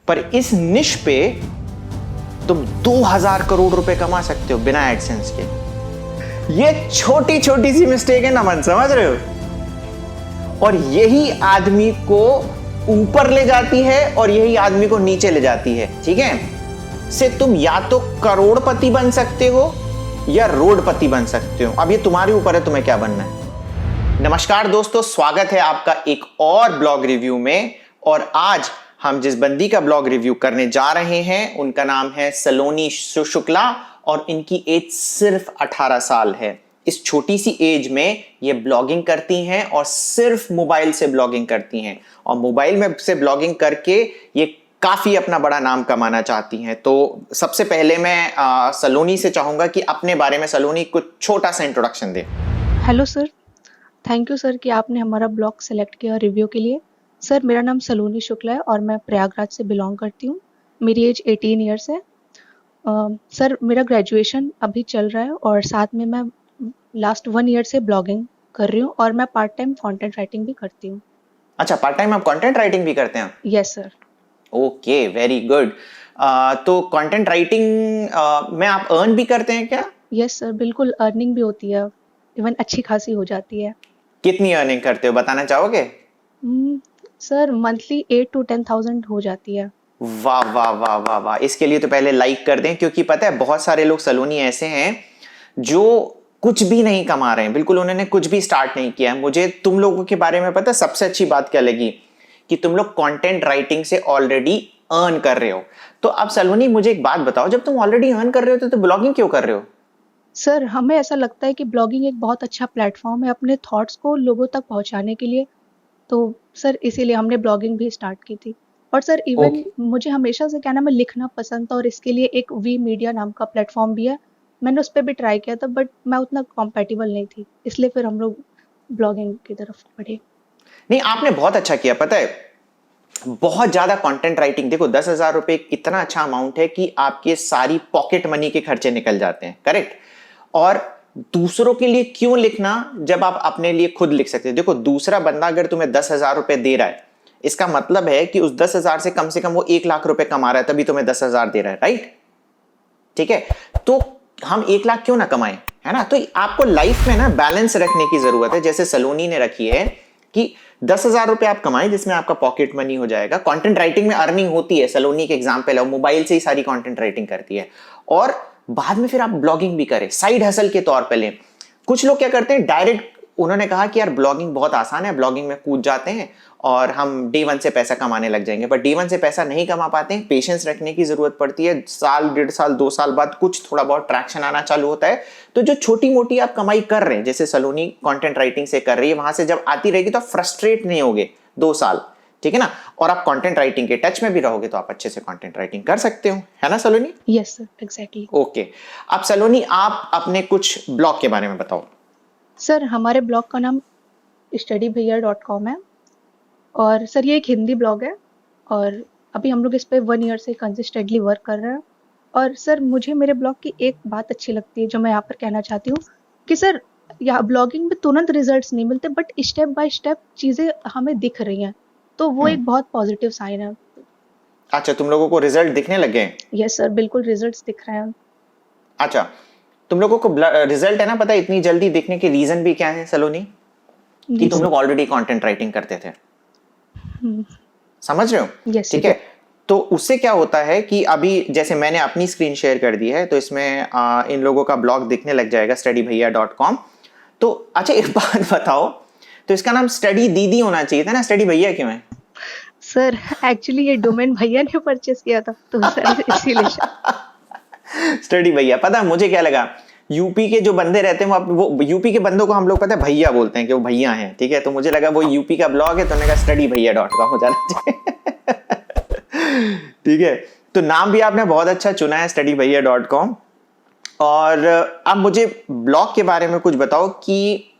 पर इस निश पे तुम 2000 करोड़ रुपए कमा सकते हो बिना एडसेंस के। ये छोटी छोटी सी मिस्टेक है नमन, समझ रहे हो? और यही आदमी को ऊपर ले जाती है और यही आदमी को नीचे ले जाती है। ठीक है, से तुम या तो करोड़पति बन सकते हो या रोडपति बन सकते हो। अब ये तुम्हारे ऊपर है तुम्हें क्या बनना है। नमस्कार दोस्तों, स्वागत है आपका एक और ब्लॉग रिव्यू में। और आज हम जिस बंदी का ब्लॉग रिव्यू करने जा रहे हैं उनका नाम है सलोनी शुक्ला और इनकी एज सिर्फ 18 साल है। इस छोटी सी एज में ये ब्लॉगिंग करती हैं और सिर्फ मोबाइल से ब्लॉगिंग करती हैं और मोबाइल में से ब्लॉगिंग करके ये काफी अपना बड़ा नाम कमाना चाहती हैं। तो सबसे पहले मैं सलोनी से चाहूंगा कि अपने बारे में सलोनी कुछ छोटा सा introduction they. Hello sir, thank you sir कि आपने हमारा ब्लॉग सेलेक्ट किया रिव्यू के लिए। सर, मेरा नाम सलोनी शुक्ला है और मैं प्रयागराज से बिलोंग करती हूँ। मेरी एज 18 ईयर्स है। सर, मेरा ग्रेजुएशन अभी चल रहा है और साथ में मैं लास्ट 1 ईयर से ब्लॉगिंग कर रही हूँ और मैं पार्ट टाइम कंटेंट राइटिंग भी करती हूँ। अच्छा, पार्ट टाइम आप कंटेंट राइटिंग भी करते हैं? Yes sir. Okay, very good. तो कंटेंट राइटिंग में आप अर्न भी करते हैं क्या? यस सर, बिल्कुल अर्निंग भी होती है, इवन अच्छी खासी हो जाती है। कितनी अर्निंग करते हो बताना चाहोगे? सर, मंथली 8 to 10,000 हो जाती है। वाह वाह वाह वाह वाह, इसके लिए तो पहले लाइक कर दें, क्योंकि पता है बहुत सारे लोग सलोनी ऐसे हैं जो कुछ भी नहीं कमा रहे हैं, बिल्कुल उन्होंने कुछ भी स्टार्ट नहीं किया है। मुझे तुम लोगों के बारे में पता है सबसे अच्छी बात क्या लगी, कि तुम लोग कंटेंट राइटिंग से ऑलरेडी अर्न कर रहे हो। तो अब सलोनी मुझे एक बात बताओ, जब तुम ऑलरेडी अर्न कर रहे हो तो ब्लॉगिंग क्यों कर रहे हो? सर, हमें ऐसा लगता है कि ब्लॉगिंग एक बहुत अच्छा प्लेटफॉर्म है अपने थॉट्स को लोगों तक पहुंचाने के लिए। तो सर, इसीलिए हमने ब्लॉगिंग भी स्टार्ट की थी। और सर, इवन मुझे हमेशा से क्या नाम है लिखना पसंद था और इसके लिए एक वी मीडिया नाम का प्लेटफॉर्म भी है। मैंने उस पर भी ट्राई किया था बट मैं उतना कॉम्पेटिबल नहीं थी, इसलिए फिर हम लोग ब्लॉगिंग की तरफ बढ़े। नहीं, आपने बहुत अच्छा किया। पता है बहुत ज्यादा कंटेंट राइटिंग, देखो 10,000 रुपए इतना अच्छा अमाउंट है कि आपके सारी पॉकेट मनी के खर्चे निकल जाते हैं, करेक्ट? और दूसरों के लिए क्यों लिखना जब आप अपने लिए खुद लिख सकते हैं। देखो, दूसरा बंदा अगर तुम्हें 10,000 रुपए दे रहा है, इसका मतलब है कि उस 10,000 से कम वो 1 लाख रुपए कमा रहा है, तभी तुम्हें 10,000 दे रहा है, राइट? ठीक है, तो हम 1 लाख क्यों ना कमाएं, है ना? तो आपको लाइफ में ना बैलेंस रखने की जरूरत है, जैसे सलोनी ने रखी है कि 10,000 रुपए आप कमाएं जिसमें आपका पॉकेट मनी हो जाएगा। कंटेंट राइटिंग में अर्निंग होती है, सलोनी के एग्जांपल है, मोबाइल से ही सारी कंटेंट राइटिंग करती है और बाद में फिर आप ब्लॉगिंग भी करें, साइड हसल के तौर पे लें। कुछ लोग क्या करते हैं, डायरेक्ट उन्होंने कहा कि यार ब्लॉगिंग बहुत आसान है, ब्लॉगिंग में कूद जाते हैं और हम डे 1 से पैसा कमाने लग जाएंगे। पर डे 1 से पैसा नहीं कमा पाते हैं, पेशेंस रखने की जरूरत पड़ती है। साल, 1.5 साल, 2 साल बाद कुछ थोड़ा बहुत ट्रैक्शन आना चालू होता है। तो जो छोटी मोटी आप कमाई कर रहे हैं, जैसे सलोनी कंटेंट राइटिंग से कर रही है, वहां से जब आती रहेगी तो आप फ्रस्ट्रेट नहीं होगे 2 साल, ठीक है ना? और आप कंटेंट राइटिंग के टच में भी रहोगे तो आप अच्छे से कंटेंट राइटिंग कर सकते हो, है ना Saloni? Yes sir, exactly. Okay, अब सलोनी आप अपने कुछ ब्लॉग के बारे में बताओ। सर, हमारे ब्लॉग का नाम studyभैया.com है और सर ये एक हिंदी ब्लॉग है और अभी हम लोग इस पे 1 ईयर से कंसिस्टेंटली वर्क कर रहे हैं। और सर, मुझे मेरे ब्लॉग की एक बात अच्छी लगती है जो मैं यहाँ पर कहना चाहती हूँ कि सर, यहाँ ब्लॉगिंग में तुरंत रिजल्ट्स नहीं मिलते बट स्टेप बाय स्टेप चीज़ें हमें दिख रही हैं, तो वो एक बहुत पॉजिटिव साइन है। अच्छा, तुम लोगों को रिजल्ट दिखने लग गए? यस सर, बिल्कुल रिजल्ट्स दिख रहे हैं। अच्छा, तुम लोगों को रिजल्ट है ना पता है इतनी जल्दी दिखने के रीजन भी क्या है सलोनी? कि तुम लोग ऑलरेडी कंटेंट राइटिंग करते थे, समझ रहे हो? यस, ठीक है, तो उससे क्या होता है कि अभी जैसे मैंने अपनी स्क्रीन शेयर कर दी है तो इसमें इन लोगों का ब्लॉग दिखने लग जाएगा studyभैया.com। तो अच्छा एक बात बताओ, तो इसका नाम स्टडी दीदी होना चाहिए था ना, स्टडी भैया क्यों है? सर, एक्चुअली ये डोमेन भैया ने परचेस किया था तो सर इसीलिए। स्टडी भैया, पता है मुझे क्या लगा, यूपी के जो बंदे रहते हैं वो यूपी के बंदों को हम लोग पता है भैया बोलते हैं कि वो भैया हैं, ठीक है? तो मुझे लगा वो यूपी का ब्लॉग है तो मैंने कहा studyभैया.com हो जाना चाहिए। ठीक है, तो नाम भी आपने बहुत अच्छा चुना है, studyभैया.com। और अब मुझे ब्लॉग के बारे में कुछ बताओ कि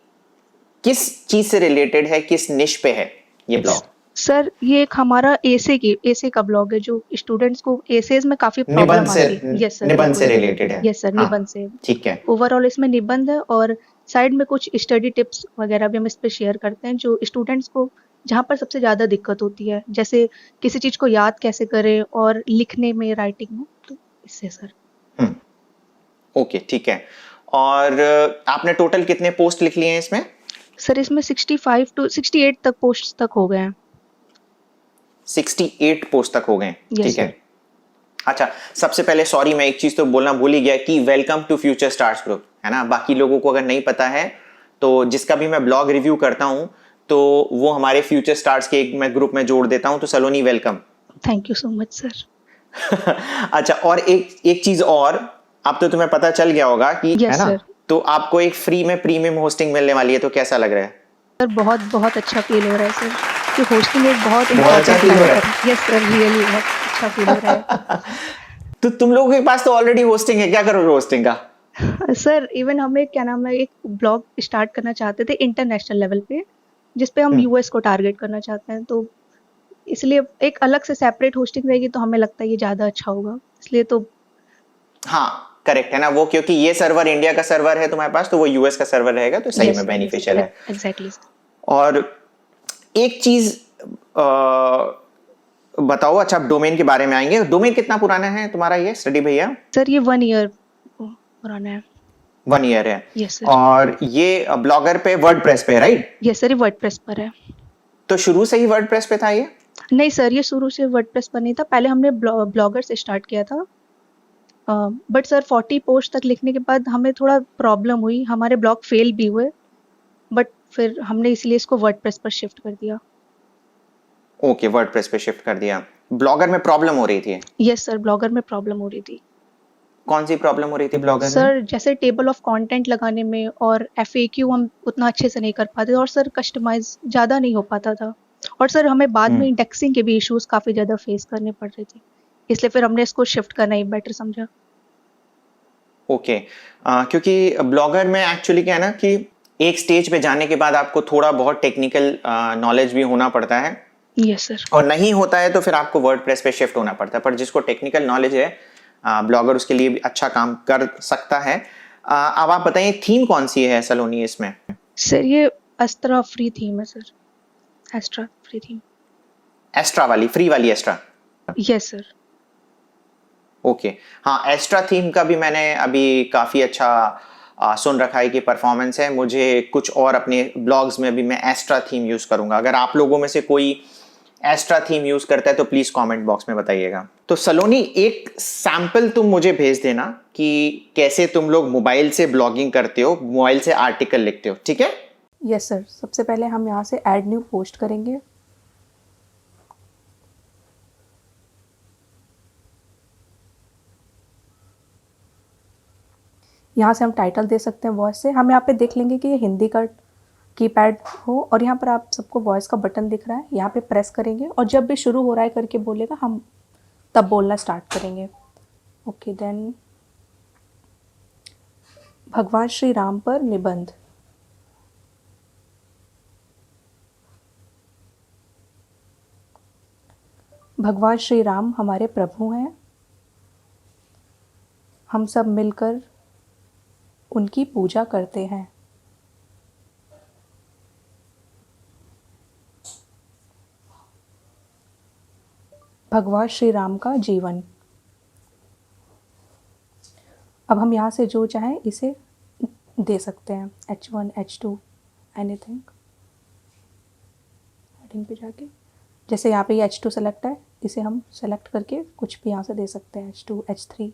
किस चीज से रिलेटेड है, किस निश पे है ये ब्लॉग? सर, ये एक हमारा एसे का ब्लॉग है जो स्टूडेंट्स को एसेज में काफी प्रॉब्लम आती है। यस सर, निबंध से रिलेटेड है। यस सर, निबंध से। ठीक है, ओवरऑल इसमें निबंध है और साइड में कुछ स्टडी टिप्स वगैरह भी हम इस पे शेयर करते हैं जो स्टूडेंट्स को जहाँ पर सबसे ज़्यादा दिक्कत होती है, जैसे किसी चीज़ को याद कैसे करें और लिखने में, राइटिंग में, तो इससे सर। हम्म, ओके ठीक है। और आपने टोटल कितने पोस्ट लिख लिए हैं इसमें? सर इसमें 65 टू 68 तक पोस्ट तक हो गए हैं। 68 पोस्ट तक हो गए, यस ठीक है। सर। अच्छा, सबसे पहले सॉरी, मैं एक चीज तो बोलना भूल ही गया कि welcome to Future Stars group, है ना। बाकी लोगों को अगर नहीं पता है तो जिसका भी मैं ब्लॉग रिव्यू करता हूं तो वो हमारे फ्यूचर स्टार्स के एक मैं ग्रुप में जोड़ देता हूं। तो Saloni welcome. Thank you so much sir. अच्छा, और एक एक चीज और, अब तो तुम्हें पता चल गया होगा कि, है यस ना, सर। तो आपको एक फ्री में प्रीमियम होस्टिंग मिलने वाली है, तो कैसा लग रहा है? सर बहुत बहुत अच्छा फील हो रहा है सर, कि होस्टिंग एक बहुत बहुत अच्छा इंपॉर्टेंट फील हो रहा फैक्टर है। यस सर, रियली बहुत अच्छा फील हो रहा है। है। तो तुम लोगों के पास तो ऑलरेडी होस्टिंग है, क्या करोगे होस्टिंग का? सर इवन हम एक क्या नाम है, एक ब्लॉग स्टार्ट करना चाहते थे इंटरनेशनल लेवल पे, जिसपे हम हम्म, यूएस को टारगेट करना चाहते हैं, तो इसलिए एक अलग से सेपरेट होस्टिंग रहेगी तो हमें लगता है ये ज़्यादा अच्छा होगा, इसलिए तो। हाँ करेक्ट है ना वो, क्योंकि ये सर्वर इंडिया का सर्वर है तुम्हारे पास, तो वो यूएस का सर्वर रहेगा, तो सही यस में सर, यस बेनिफिशियल है। Exactly sir. और एक चीज बताओ, अच्छा, आप डोमेन के बारे में आएंगे। डोमेन कितना पुराना है तुम्हारा ये स्टडी भैया? सर ये 1 ईयर पुराना है। 1 ईयर है। Yes sir. और ये ब्लॉगर पे, वर्डप्रेस पे, राइट? यस सर, ये वर्डप्रेस पर है। तो शुरू से ही वर्डप्रेस पे था ये? नहीं सर, ये शुरू से वर्डप्रेस पर नहीं था, पहले हमने ब्लॉगर से स्टार्ट किया था। बट सर 40 पोस्ट तक लिखने के बाद हमें थोड़ा प्रॉब्लम हुई, हमारे ब्लॉग फेल भी हुए, बट फिर हमने इसलिए इसको वर्डप्रेस पर शिफ्ट कर दिया। ओके, वर्डप्रेस पे शिफ्ट कर दिया। ब्लॉगर में प्रॉब्लम हो रही थी? यस सर, ब्लॉगर में प्रॉब्लम हो रही थी। कौन सी प्रॉब्लम हो रही थी ब्लॉगर में? सर जैसे टेबल ऑफ कंटेंट लगाने में और एफएक्यू हम उतना अच्छे से नहीं कर पाते थे, और सर कस्टमाइज ज़्यादा नहीं हो पाता था, और सर हमें बाद में हम्म, इंडेक्सिंग के भी इश्यूज काफ़ी ज़्यादा फेस करने पड़ रहे थे, इसलिए फिर हमने इसको शिफ्ट करना ही बेटर समझा। ओके। क्योंकि ब्लॉगर में एक्चुअली क्या है ना कि एक स्टेज पे जाने के बाद आपको थोड़ा बहुत टेक्निकल नॉलेज भी होना पड़ता है, यस सर। और नहीं होता है तो फिर आपको वर्डप्रेस पे शिफ्ट होना पड़ता है। पर जिसको टेक्निकल नॉलेज है, ब्लॉगर उसके लिए भी अच्छा काम कर सकता है। अब आप बताइए, थीम कौन सी है सलोनी इसमें? सर ये अस्त्रा फ्री थीम है sir, Astra free theme. Astra वाली, फ्री वाली एस्ट्रा? Yes sir. ओके। हाँ, एस्ट्रा थीम का भी मैंने अभी काफ़ी अच्छा सुन रखा है कि परफॉर्मेंस है। मुझे कुछ और अपने ब्लॉग्स में भी मैं एस्ट्रा थीम यूज़ करूँगा। अगर आप लोगों में से कोई एस्ट्रा थीम यूज़ करता है तो प्लीज़ कमेंट बॉक्स में बताइएगा। तो सलोनी, एक सैंपल तुम मुझे भेज देना कि कैसे तुम लोग मोबाइल से ब्लॉगिंग करते हो, मोबाइल से आर्टिकल लिखते हो, ठीक है? यस सर, सबसे पहले हम यहाँ से ऐड न्यू पोस्ट करेंगे। यहाँ से हम टाइटल दे सकते हैं वॉइस से। हम यहाँ पे देख लेंगे कि ये हिंदी का कीपैड हो, और यहाँ पर आप सबको वॉइस का बटन दिख रहा है, यहाँ पे प्रेस करेंगे और जब भी शुरू हो रहा है करके बोलेगा हम तब बोलना स्टार्ट करेंगे। ओके देन, भगवान श्री राम पर निबंध। भगवान श्री राम हमारे प्रभु हैं, हम सब मिलकर उनकी पूजा करते हैं। भगवान श्री राम का जीवन। अब हम यहाँ से जो चाहें इसे दे सकते हैं, H1 H2 एनीथिंग। हेडिंग पे जाके जैसे यहाँ पे ये H2 सेलेक्ट है, इसे हम सेलेक्ट करके कुछ भी यहाँ से दे सकते हैं, H2 H3।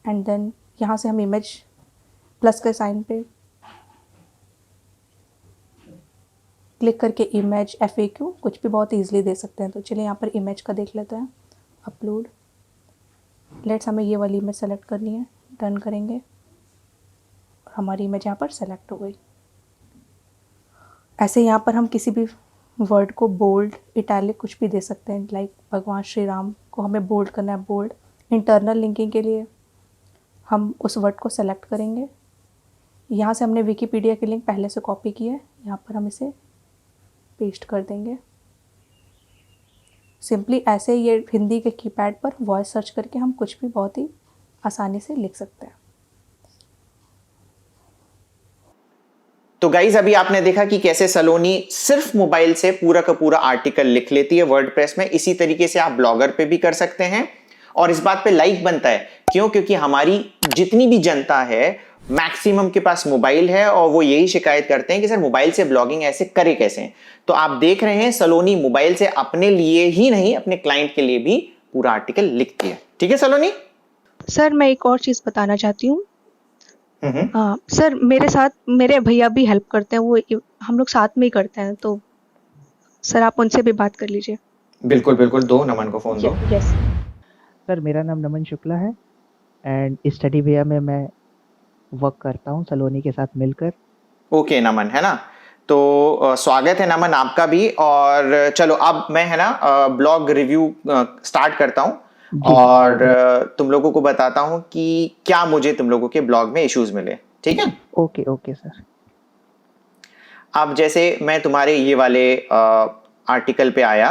एंड देन यहाँ से हम इमेज प्लस के साइन पे क्लिक करके इमेज FAQ कुछ भी बहुत ईजिली दे सकते हैं। तो चलिए यहाँ पर इमेज का देख लेते हैं, अपलोड। लेट्स हमें ये वाली इमेज सेलेक्ट करनी है, डन करेंगे और हमारी इमेज यहाँ पर सेलेक्ट हो गई। ऐसे यहाँ पर हम किसी भी वर्ड को बोल्ड, इटैलिक कुछ भी दे सकते हैं, लाइक भगवान श्री राम को हमें बोल्ड करना है, बोल्ड। इंटरनल लिंकिंग के लिए हम उस वर्ड को सेलेक्ट करेंगे। यहाँ से हमने विकीपीडिया की लिंक पहले से कॉपी की है, यहाँ पर हम इसे पेस्ट कर देंगे। सिंपली ऐसे ये हिंदी के कीपैड पर वॉइस सर्च करके हम कुछ भी बहुत ही आसानी से लिख सकते हैं। तो गाइज अभी आपने देखा कि कैसे सलोनी सिर्फ मोबाइल से पूरा का पूरा आर्टिकल लिख लेती है वर्डप्रेस में। इसी तरीके से आप ब्लॉगर पे भी कर सकते हैं और इस बात पे लाइक बनता है। क्यों? क्योंकि हमारी जितनी भी जनता है मैक्सिमम के पास मोबाइल है और वो यही शिकायत करते हैं कि सर मोबाइल से ब्लॉगिंग ऐसे करे कैसे। तो आप देख रहे हैं सलोनी मोबाइल से अपने लिए ही नहीं अपने क्लाइंट के लिए भी पूरा आर्टिकल लिखती है। ठीक है सलोनी? सर मैं एक और चीज़ बताना चाहती हूँ। हाँ सर, मेरे साथ मेरे भैया भी हेल्प करते हैं, वो हम लोग साथ में ही करते हैं, तो सर आप उनसे भी बात कर लीजिए। बिल्कुल बिल्कुल, दो नमन को फोन दो। यस सर मेरा नाम नमन शुक्ला है एंड स्टडी भैया में मैं वर्क करता हूँ सलोनी के साथ मिलकर। ओके नमन, है ना? तो स्वागत है नमन आपका भी। और चलो अब मैं है ना ब्लॉग रिव्यू स्टार्ट करता हूँ और तुम लोगों को बताता हूँ कि क्या मुझे तुम लोगों के ब्लॉग में इश्यूज मिले। ठीक है? Okay okay sir. अब जैसे मैं तुम्हारे ये वाले आर्टिकल पे आया,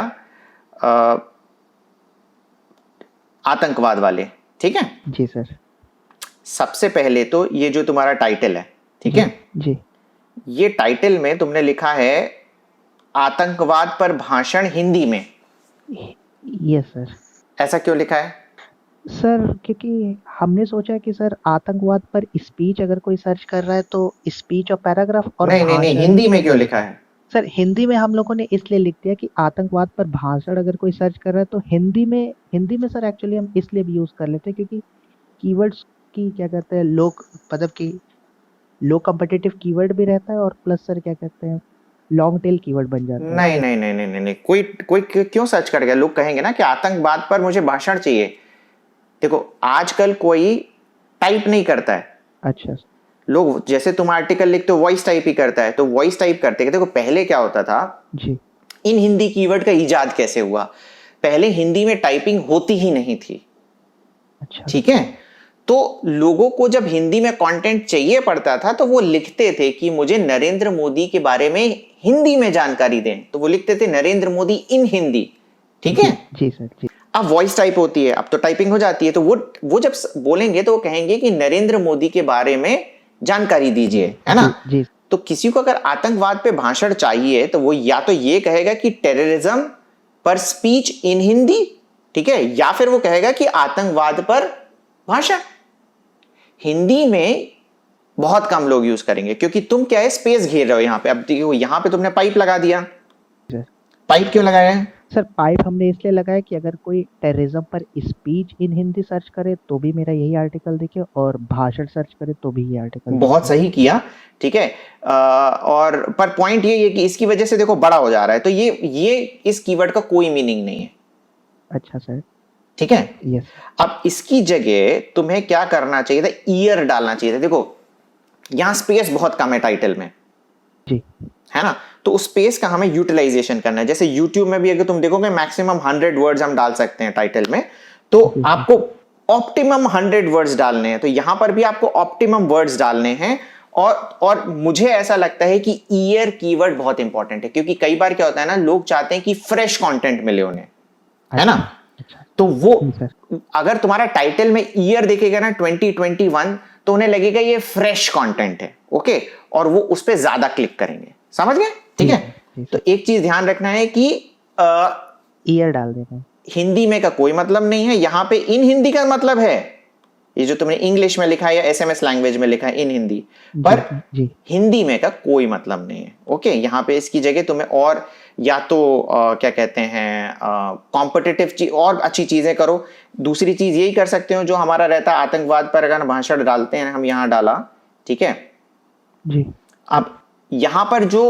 आतंकवाद वाले। ठीक है? जी सर। सबसे पहले तो ये जो तुम्हारा टाइटल है, ठीक है, जी ये टाइटल में तुमने लिखा है आतंकवाद पर भाषण हिंदी में। Yes sir. ऐसा क्यों लिखा है? सर क्योंकि हमने सोचा कि सर आतंकवाद पर स्पीच अगर कोई सर्च कर रहा है तो स्पीच और पैराग्राफ और नहीं नहीं नहीं, भाषण- हिंदी में क्यों लिखा है? सर हिंदी में हम लोगों ने इसलिए लिख दिया कि आतंकवाद पर भाषण अगर कोई सर्च कर रहा है तो हिंदी में सर एक्चुअली हम इसलिए भी यूज कर लेते हैं क्योंकि कीवर्ड्स की क्या कहते हैं लोग, मतलब कि लो कॉम्पिटिटिव कीवर्ड भी रहता है और प्लस सर क्या कहते हैं लॉन्ग टेल कीवर्ड बन जाता है। नहीं नहीं नहीं नहीं नहीं नहीं, कोई क्यों सर्च कर गया? लोग कहेंगे ना कि आतंकवाद पर मुझे भाषण चाहिए। देखो आजकल कोई टाइप नहीं करता है। अच्छा लोग जैसे तुम आर्टिकल लिखते हो वॉइस टाइप ही करता है, तो वॉइस टाइप करते हैं। देखो पहले क्या होता था, जी इन हिंदी कीवर्ड का इजाद कैसे हुआ? पहले हिंदी में टाइपिंग होती ही नहीं थी। अच्छा ठीक है? तो लोगों को जब हिंदी में कंटेंट चाहिए पड़ता था तो वो लिखते थे कि मुझे नरेंद्र मोदी के बारे में हिंदी में जानकारी दें, तो वो लिखते थे नरेंद्र मोदी इन हिंदी। ठीक है? जी सर जी। अब वॉइस टाइप होती है, अब तो टाइपिंग हो जाती है, तो वो जब बोलेंगे तो वो कहेंगे कि नरेंद्र मोदी के बारे में जानकारी दीजिए, है ना? जी तो किसी को अगर आतंकवाद पे भाषण चाहिए तो वो या तो ये कहेगा कि टेररिज्म पर स्पीच इन हिंदी, ठीक है, या फिर वो कहेगा कि आतंकवाद पर भाषण। हिंदी में बहुत कम लोग यूज करेंगे क्योंकि तुम क्या है स्पेस घेर रहे हो यहां पे। अब देखो यहां पे तुमने पाइप लगा दिया। सर। पाइप क्यों लगाया है? सर पाइप हमने इसलिए लगाया कि अगर कोई टेररिज्म पर स्पीच इन हिंदी सर्च करे तो भी मेरा यही आर्टिकल दिखे और भाषण सर्च करे तो भी ये आर्टिकल। बहुत सही किया। ठीक है? और पर पॉइंट ये है कि इसकी वजह से देखो बड़ा हो जा रहा है, तो ये इस कीवर्ड का कोई मीनिंग नहीं है। अच्छा सर। ठीक है? यस। अब इसकी जगह तुम्हें क्या करना चाहिए था? ईयर डालना चाहिए था। देखो यहां स्पेस बहुत कम है टाइटल में, जी है ना? तो उस स्पेस का हमें यूटिलाइजेशन करना है। जैसे YouTube में भी अगर तुम देखोगे मैक्सिमम 100 वर्ड्स हम डाल सकते हैं टाइटल में, तो आपको ऑप्टिमम 100 वर्ड्स डालने हैं। तो यहां पर भी आपको ऑप्टिमम वर्ड्स डालने हैं। और मुझे ऐसा लगता है कि ईयर कीवर्ड बहुत इंपॉर्टेंट है क्योंकि कई बार क्या होता है ना, लोग चाहते हैं कि फ्रेश कंटेंट मिले उन्हें, है ना? तो वो अगर तुम्हारा टाइटल में ईयर देखेगा ना 2021, तो उन्हें लगेगा ये फ्रेश कंटेंट है। ओके? और वो उस पर ज्यादा क्लिक करेंगे। समझ गए? ठीक है? तो एक चीज ध्यान रखना है कि ईयर डाल देना। हिंदी में का कोई मतलब नहीं है, यहां पे इन हिंदी का मतलब है। ये जो तुमने इंग्लिश में लिखा है या SMS लैंग्वेज में लिखा है इन हिंदी, पर जी। हिंदी में का कोई मतलब नहीं है। ओके? यहां पे इसकी जगह तुम्हें और या तो क्या कहते हैं कॉम्पिटिटिव चीज और अच्छी चीजें करो। दूसरी चीज यही कर सकते हो जो हमारा रहता है आतंकवाद पर अगर भाषण डालते हैं हम यहां डाला। ठीक है? जी। अब यहां पर जो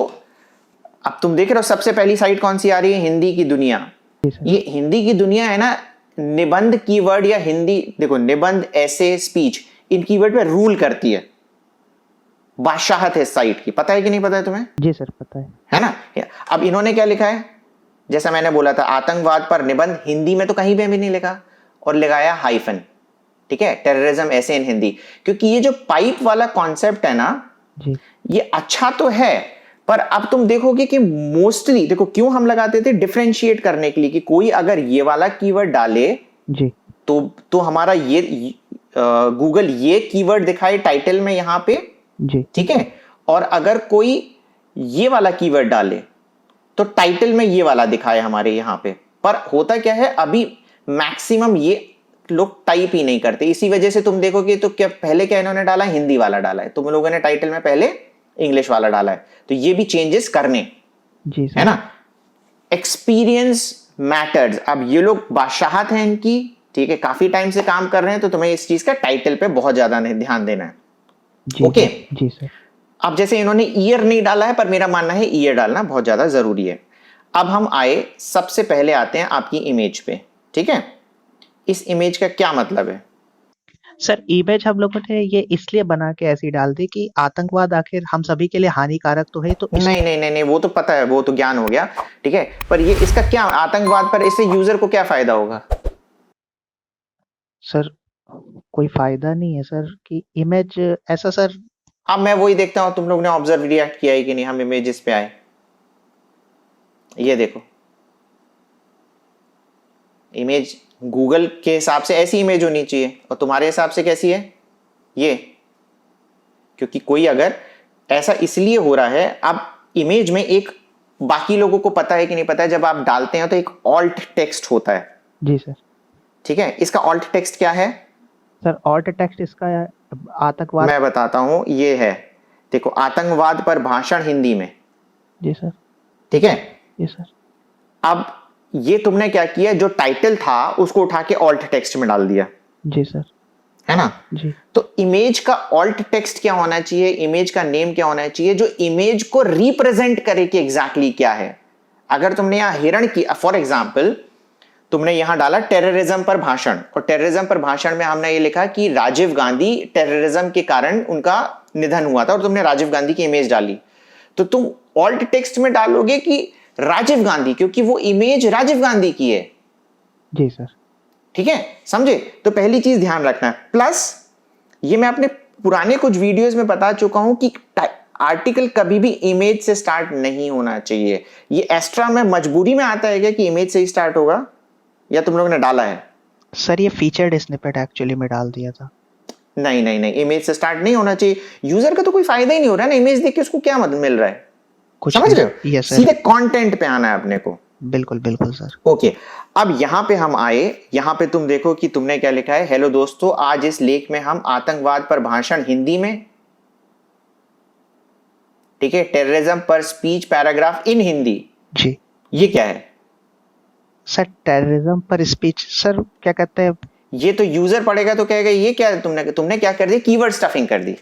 अब तुम देख रहे हो सबसे पहली साइट कौन सी आ रही है? हिंदी की दुनिया। ये हिंदी की दुनिया है ना, निबंध कीवर्ड या हिंदी, देखो निबंध, ऐसे, स्पीच, इन कीवर्ड पे रूल करती है। बादशाहत है इस साइट की। पता है कि नहीं पता है तुम्हें? जी सर पता है ना? अब इन्होंने क्या लिखा है? जैसा मैंने बोला था आतंकवाद पर निबंध, हिंदी में तो कहीं पे भी नहीं लिखा और लगाया हाइफन। ठीक है? टेररिज्म ऐसे इन हिंदी। क्योंकि ये जो पाइप वाला कॉन्सेप्ट है ना जी, ये अच्छा तो है, पर अब तुम देखोगे कि मोस्टली देखो क्यों हम लगाते थे, डिफरेंशिएट करने के लिए कि कोई अगर ये वाला कीवर्ड डाले जी तो हमारा ये गूगल ये कीवर्ड दिखाए टाइटल में यहां पे। जी। ठीक है? और अगर कोई ये वाला कीवर्ड डाले तो टाइटल में ये वाला दिखाए हमारे यहाँ पे। पर होता क्या है, अभी मैक्सिमम ये लोग टाइप ही नहीं करते, इसी वजह से तुम देखोगे तो क्या पहले क्या इन्होंने डाला, हिंदी वाला डाला है, तुम लोगों ने टाइटल में पहले इंग्लिश वाला डाला है। तो ये भी चेंजेस करने, जी सर। है ना। Experience matters. अब ये लोग बादशाहत हैं इनकी, ठीक है, काफी टाइम से काम कर रहे हैं, तो तुम्हें इस चीज का टाइटल पे बहुत ज्यादा ध्यान देना है। जी ओके। जी सर। अब जैसे इन्होंने ईयर नहीं डाला है, पर मेरा मानना है ईयर डालना बहुत ज्यादा जरूरी है। अब हम आए, सबसे पहले आते हैं आपकी इमेज पे, ठीक है। इस इमेज का क्या मतलब है? सर इमेज हम लोगों ने ये इसलिए बना के ऐसी डाल दी कि आतंकवाद आखिर हम सभी के लिए हानिकारक तो है, तो नहीं नहीं नहीं नहीं, वो तो पता है, वो तो ज्ञान हो गया, ठीक है। पर ये इसका क्या, आतंकवाद पर इससे यूजर को क्या फायदा होगा? सर कोई फायदा नहीं है सर कि इमेज ऐसा सर। अब मैं वही देखता हूं तुम लोग ने ऑब्जर्व रिएक्ट किया है कि नहीं। हम इमेजेस पे आए, ये देखो इमेज गूगल के हिसाब से ऐसी इमेज होनी चाहिए, और तुम्हारे हिसाब से कैसी है ये? क्योंकि कोई अगर ऐसा इसलिए हो रहा है, अब इमेज में एक, बाकी लोगों को पता है कि नहीं पता है, जब आप डालते हैं तो एक ऑल्ट टेक्स्ट होता है, जी सर। ठीक है। इसका ऑल्ट टेक्स्ट क्या है? सर ऑल्ट टेक्स्ट इसका आतंकवाद। मैं बताता हूं, ये है, देखो, आतंकवाद पर भाषण हिंदी में, जी सर। ठीक है। जी सर। अब ये तुमने क्या किया, जो टाइटल था उसको उठा के ऑल्ट टेक्स्ट में डाल दिया, जी सर। है ना। जी। तो इमेज का ऑल्ट टेक्स्ट क्या होना चाहिए, इमेज का नेम क्या होना चाहिए, जो इमेज को रिप्रेजेंट करे कि एग्जैक्टली क्या है। अगर तुमने यहां हिरण की, फॉर एग्जाम्पल तुमने यहां डाला टेररिज्म पर भाषण, और टेररिज्म पर भाषण में हमने ये लिखा कि राजीव गांधी टेररिज्म के कारण उनका निधन हुआ था, और तुमने राजीव गांधी की इमेज डाली, तो तुम ऑल्ट टेक्स्ट में डालोगे कि राजीव गांधी, क्योंकि वो इमेज राजीव गांधी की है। जी सर। ठीक है, समझे। तो पहली चीज ध्यान रखना है। प्लस ये मैं अपने पुराने कुछ वीडियोस में बता चुका हूं कि आर्टिकल कभी भी इमेज से स्टार्ट नहीं होना चाहिए। ये एक्स्ट्रा में मजबूरी में आता है क्या कि इमेज से ही स्टार्ट होगा, या तुम लोगों ने डाला है? सर ये फीचर्ड स्निपेट एक्चुअली में डाल दिया था। नहीं नहीं नहीं, इमेज से स्टार्ट नहीं होना चाहिए। यूजर का तो कोई फायदा ही नहीं हो रहा है ना, इमेज देख के उसको क्या मतलब मिल रहा है, कुछ समझ रहे हो? Yes sir. सीधे कंटेंट पे आना है अपने को। बिल्कुल बिल्कुल सर। ओके, अब यहां पे हम आए, यहां पे तुम देखो कि तुमने क्या लिखा है, हेलो दोस्तों, आज इस लेख में हम आतंकवाद पर भाषण हिंदी में, ठीक है, टेररिज्म पर स्पीच पैराग्राफ इन हिंदी। जी। ये क्या है सर टेररिज्म पर स्पीच, सर क्या कहते हैं? ये? तो यूजर पढ़ेगा तो कहेगा ये क्या, तुमने क्या कर दिया, कीवर्ड स्टफिंग कर दी,